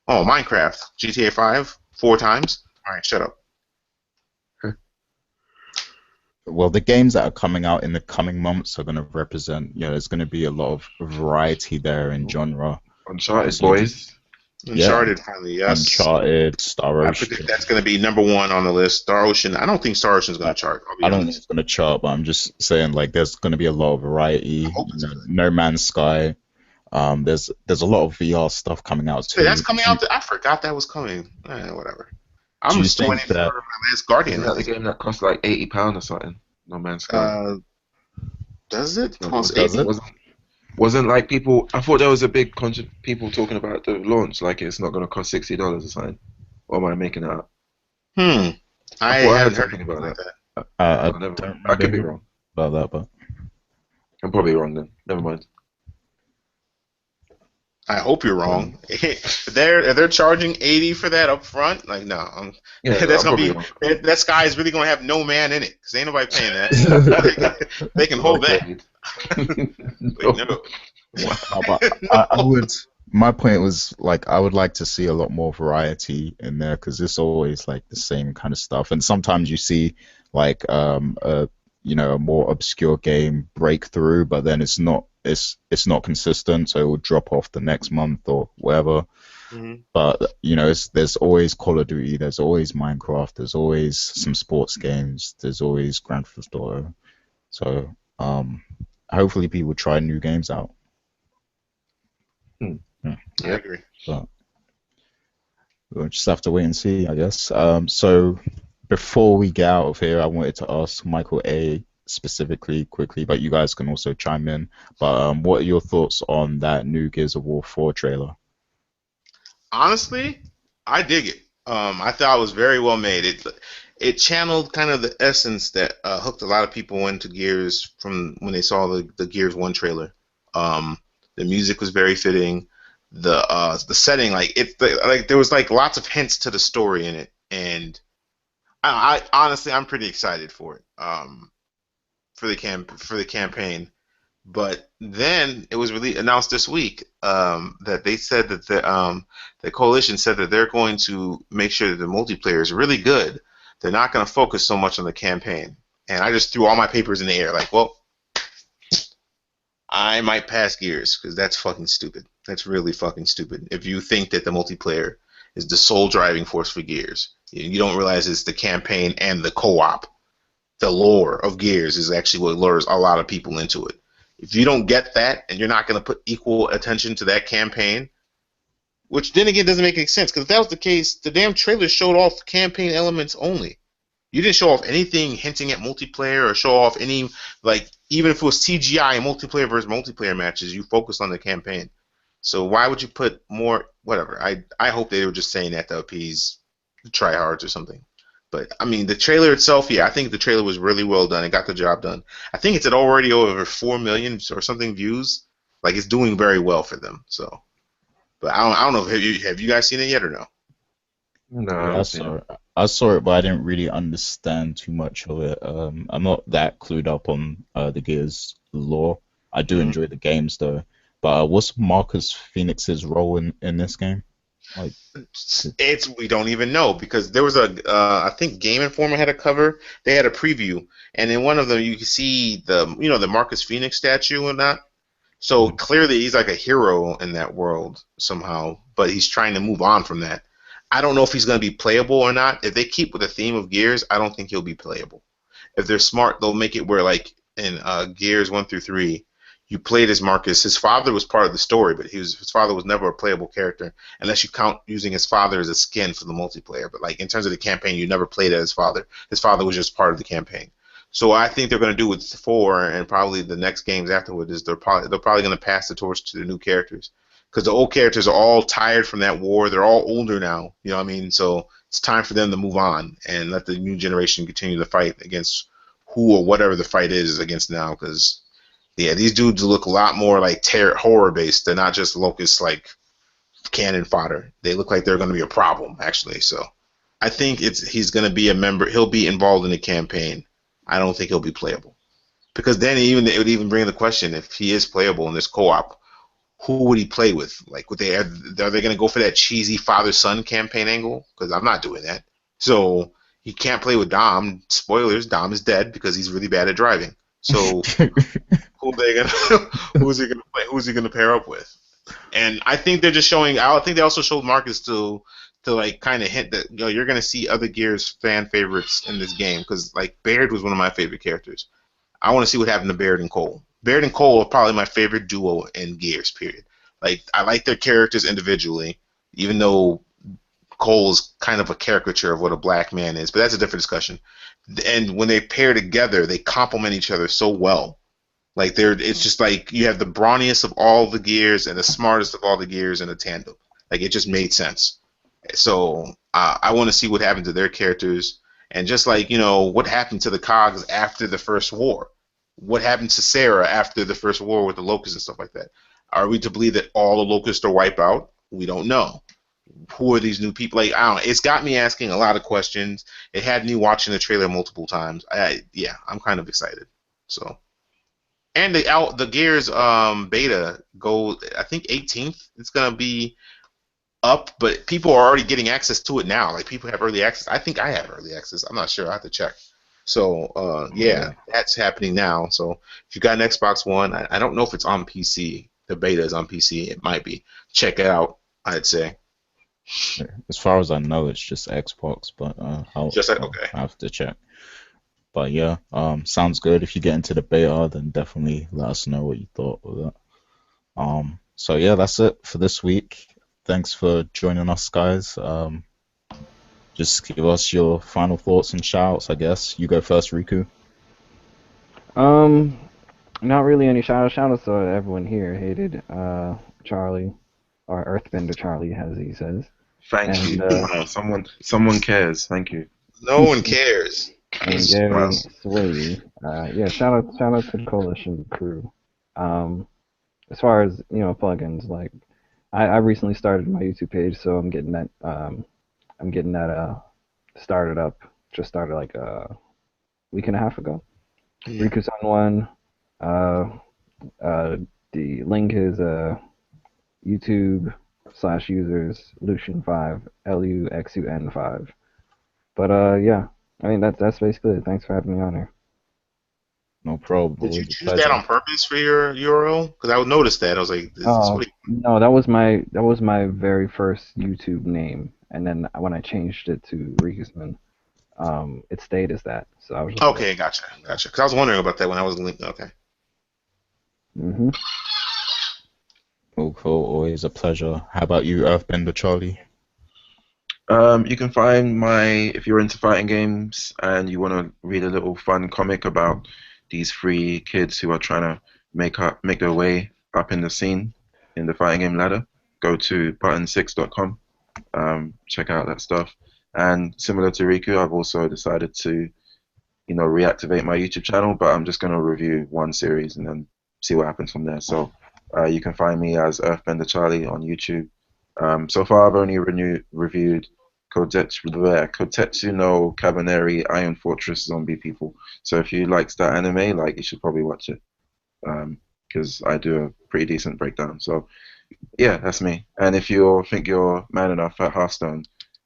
Oh, Minecraft, GTA 5, 4 times. All right, shut up. Well, the games that are coming out in the coming months are going to represent, there's going to be a lot of variety there in genre. Uncharted, So boys. Uncharted, highly, yes. Uncharted, Star I Ocean. predict that's going to be #1 on the list. Star Ocean. I don't think Star Ocean's going to chart. I don't think it's going to chart, but I'm just saying, like, there's going to be a lot of variety. I hope it's good. No Man's Sky. There's a lot of VR stuff coming out too. Hey, that's coming out. I forgot that was coming. Whatever. I'm you just think waiting for that- my Last Guardian. Isn't that the game that costs like £80 or something? No Man's Sky. Does it No, cost does 80? it? Wasn't like people. I thought there was a big people talking about the launch, like it's not going to cost $60 or something. Or am I making that up? I thought I hadn't heard heard something anything about like that. I Never- don't I could be remember wrong. about that, but I'm probably wrong then. Never mind. I hope you're wrong. They're charging 80 for that up front. Like, no, Yeah, that's I'm gonna be probably that sky is really gonna have no man in it because ain't nobody paying that. They can hold that. Wait, no. I would. My point was like I would like to see a lot more variety in there because it's always like the same kind of stuff, and sometimes you see like a more obscure game breakthrough, but then it's not consistent, so it will drop off the next month or whatever. Mhm. But there's always Call of Duty, there's always Minecraft, there's always some sports games, there's always Grand Theft Auto. So hopefully people try new games out. I agree. But we'll just have to wait and see, I guess. So before we get out of here, I wanted to ask Michael A specifically quickly, but you guys can also chime in. But what are your thoughts on that new Gears of War 4 trailer? Honestly, I dig it. I thought it was very well made. It channeled kind of the essence that hooked a lot of people into Gears from when they saw the Gears 1 trailer. The music was very fitting. The setting, there was like lots of hints to the story in it, and I honestly I'm pretty excited for it. For the campaign. But then it was really announced this week that they said that the coalition said that they're going to make sure that the multiplayer is really good. They're not going to focus so much on the campaign. And I just threw all my papers in the air, like, well, I might pass Gears because that's fucking stupid. That's really fucking stupid. If you think that the multiplayer is the sole driving force for Gears, you don't realize it's the campaign and the co-op. The lore of Gears is actually what lures a lot of people into it. If you don't get that and you're not going to put equal attention to that campaign, which then again doesn't make any sense, because if that was the case, the damn trailer showed off campaign elements only. You didn't show off anything hinting at multiplayer or show off any, like, even if it was CGI and multiplayer versus multiplayer matches, you focused on the campaign. So why would you put more, whatever. I hope they were just saying that to appease the tryhards or something. But, I mean, the trailer itself, yeah, I think the trailer was really well done. It got the job done. I think it's at already over 4 million or something views. Like, it's doing very well for them. So, but I don't know. Have you guys seen it yet or no? No, I Yeah, haven't seen it. I saw it, but I didn't really understand too much of it. I'm not that clued up on the Gears lore. I do enjoy the games though. But what's Marcus Phoenix's role in this game? Like, we don't even know because there was I think Game Informer had a cover. They had a preview, and in one of them you can see the Marcus Phoenix statue and that. So clearly he's like a hero in that world somehow, but he's trying to move on from that. I don't know if he's going to be playable or not. If they keep with the theme of Gears, I don't think he'll be playable. If they're smart, they'll make it where, like in Gears 1 through 3, you played as Marcus. His father was part of the story, but his father was never a playable character unless you count using his father as a skin for the multiplayer. But like in terms of the campaign, you never played as his father. His father was just part of the campaign. So I think they're going to do with 4 and probably the next games afterward is they're probably going to pass the torch to the new characters. Because the old characters are all tired from that war. They're all older now. You know what I mean? So it's time for them to move on and let the new generation continue the fight against who or whatever the fight is against now. Because, yeah, these dudes look a lot more like horror-based. They're not just locusts like cannon fodder. They look like they're going to be a problem, actually. So I think he's going to be a member. He'll be involved in the campaign. I don't think he'll be playable. Because then it would even bring the question, if he is playable in this co-op, who would he play with? Like, are they going to go for that cheesy father-son campaign angle? Because I'm not doing that. So he can't play with Dom. Spoilers: Dom is dead because he's really bad at driving. So who's he gonna play? Who's he gonna pair up with? And I think they're just showing. I think they also showed Marcus to like kind of hint that you're gonna see other Gears fan favorites in this game, because like Baird was one of my favorite characters. I want to see what happened to Baird and Cole. Baird and Cole are probably my favorite duo in Gears. Period. Like, I like their characters individually, even though Cole's kind of a caricature of what a black man is, but that's a different discussion. And when they pair together, they complement each other so well. Like, it's just like you have the brawniest of all the Gears and the smartest of all the Gears in a tandem. Like, it just made sense. So I want to see what happened to their characters, and just like, what happened to the Cogs after the first war. What happened to Sarah after the first war with the Locusts and stuff like that? Are we to believe that all the Locusts are wiped out? We don't know. Who are these new people? Like, I don't know. It's got me asking a lot of questions. It had me watching the trailer multiple times. I'm kind of excited. So, and the Gears beta go, I think 18th. It's gonna be up, but people are already getting access to it now. Like, people have early access. I think I have early access. I'm not sure. I have to check. So, that's happening now. So, if you got an Xbox One, I don't know if it's on PC. The beta is on PC. It might be. Check it out, I'd say. As far as I know, it's just Xbox, but Okay. I have to check. But yeah, sounds good. If you get into the beta, then definitely let us know what you thought of that. So yeah, that's it for this week. Thanks for joining us, guys. Just give us your final thoughts and shouts, I guess. You go first, Riku. Not really any shout-outs to everyone here. Hated Charlie, or EarthBenderCharlie, as he says. Thank you. Wow, someone cares. Thank you. No one cares. And Gary Sway. Shout out to the Coalition crew. As far as plugins, like I recently started my YouTube page, so I'm getting that started up. Just started like a week and a half ago. Riku's on one. The link is YouTube/users Luxun5 LUXUN5. But I mean that's basically it. Thanks for having me on here. No problem. Did you choose that on purpose for your URL? Because I would notice that. I was like, no, that was my very first YouTube name, and then when I changed it to Rikusman, it stayed as that. So I was just okay, gotcha. Because I was wondering about that when I was linked. Okay. Cool. Always a pleasure. How about you, EarthBenderCharlie? You can find if you're into fighting games and you want to read a little fun comic about these three kids who are trying to make their way up in the scene in the fighting game ladder, go to button6.com. Check out that stuff. And similar to Riku, I've also decided to, reactivate my YouTube channel, but I'm just going to review one series and then see what happens from there. So you can find me as EarthBenderCharlie on YouTube. So far, I've only reviewed Kotetsu no Cabaneri Iron Fortress Zombie People. So if you like that anime, you should probably watch it, because I do a pretty decent breakdown. So yeah, that's me. And if you think you're man enough at Hearthstone,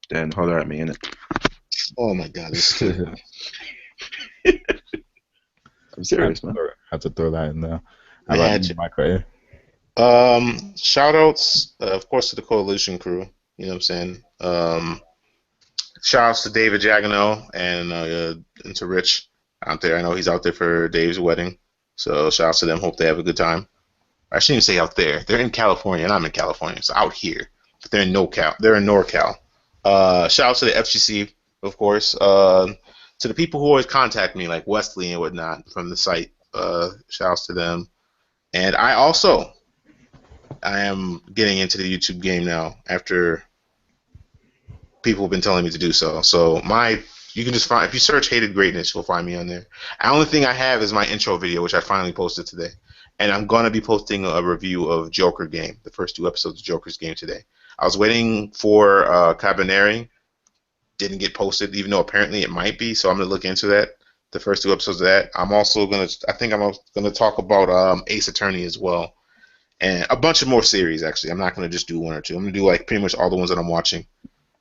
then holler at me, innit? Oh my God, it's good. I'm serious, man. Had to throw that in there. I had to. Mike right here. Shout outs, of course, to the Coalition crew. You know what I'm saying? Shout outs to David Jagano and to Rich out there. I know he's out there for Dave's wedding. So shout outs to them. Hope they have a good time. I shouldn't even say out there. They're in California, and I'm in California. So out here. But they're in NorCal. Shout out to the FGC, of course. To the people who always contact me, like Wesley and whatnot from the site. Shout outs to them. And I am getting into the YouTube game now after people have been telling me to do so. So you can just find, if you search Hated Greatness, you'll find me on there. The only thing I have is my intro video, which I finally posted today. And I'm going to be posting a review of Joker Game, the first 2 episodes of Joker's Game today. I was waiting for Cabaneri. Didn't get posted, even though apparently it might be, so I'm going to look into that. the first 2 episodes of that. I think I'm gonna talk about Ace Attorney as well, and a bunch of more series. Actually, I'm not gonna just do one or two. I'm gonna do like pretty much all the ones that I'm watching,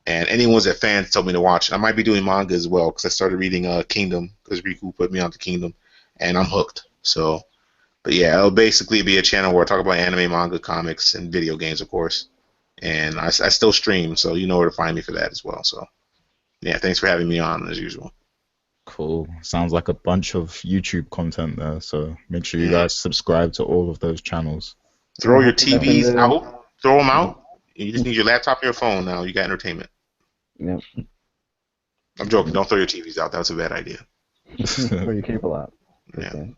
and any ones that fans tell me to watch. I might be doing manga as well because I started reading Kingdom because Riku put me onto Kingdom, and I'm hooked. So, but yeah, it'll basically be a channel where I talk about anime, manga, comics, and video games, of course. And I still stream, so you know where to find me for that as well. So, yeah, thanks for having me on as usual. Cool. Sounds like a bunch of YouTube content there. So make sure you Yeah. guys subscribe to all of those channels. Throw your Hop up in TVs the- out. Throw them out. You just need your laptop and your phone now. You got entertainment. Yep. I'm joking. Don't throw your TVs out. That's a bad idea. Throw your cable out. Yeah. Okay.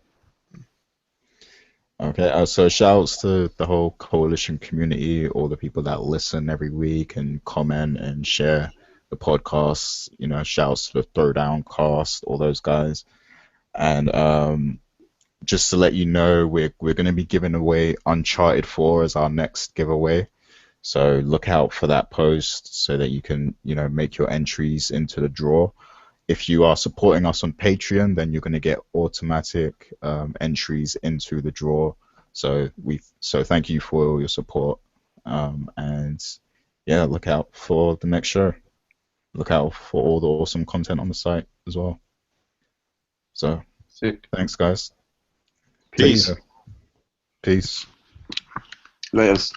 Okay, so shouts to the whole coalition community, all the people that listen every week and comment and share the podcasts. You know, shouts to the Throwdown cast, all those guys. And just to let you know, we're going to be giving away Uncharted 4 as our next giveaway. So look out for that post so that you can, you know, make your entries into the draw. If you are supporting us on Patreon, then you're going to get automatic entries into the draw. So thank you for all your support. And yeah, look out for the next show. Look out for all the awesome content on the site as well. So Sick. thanks, guys. Peace. Peace. Laters.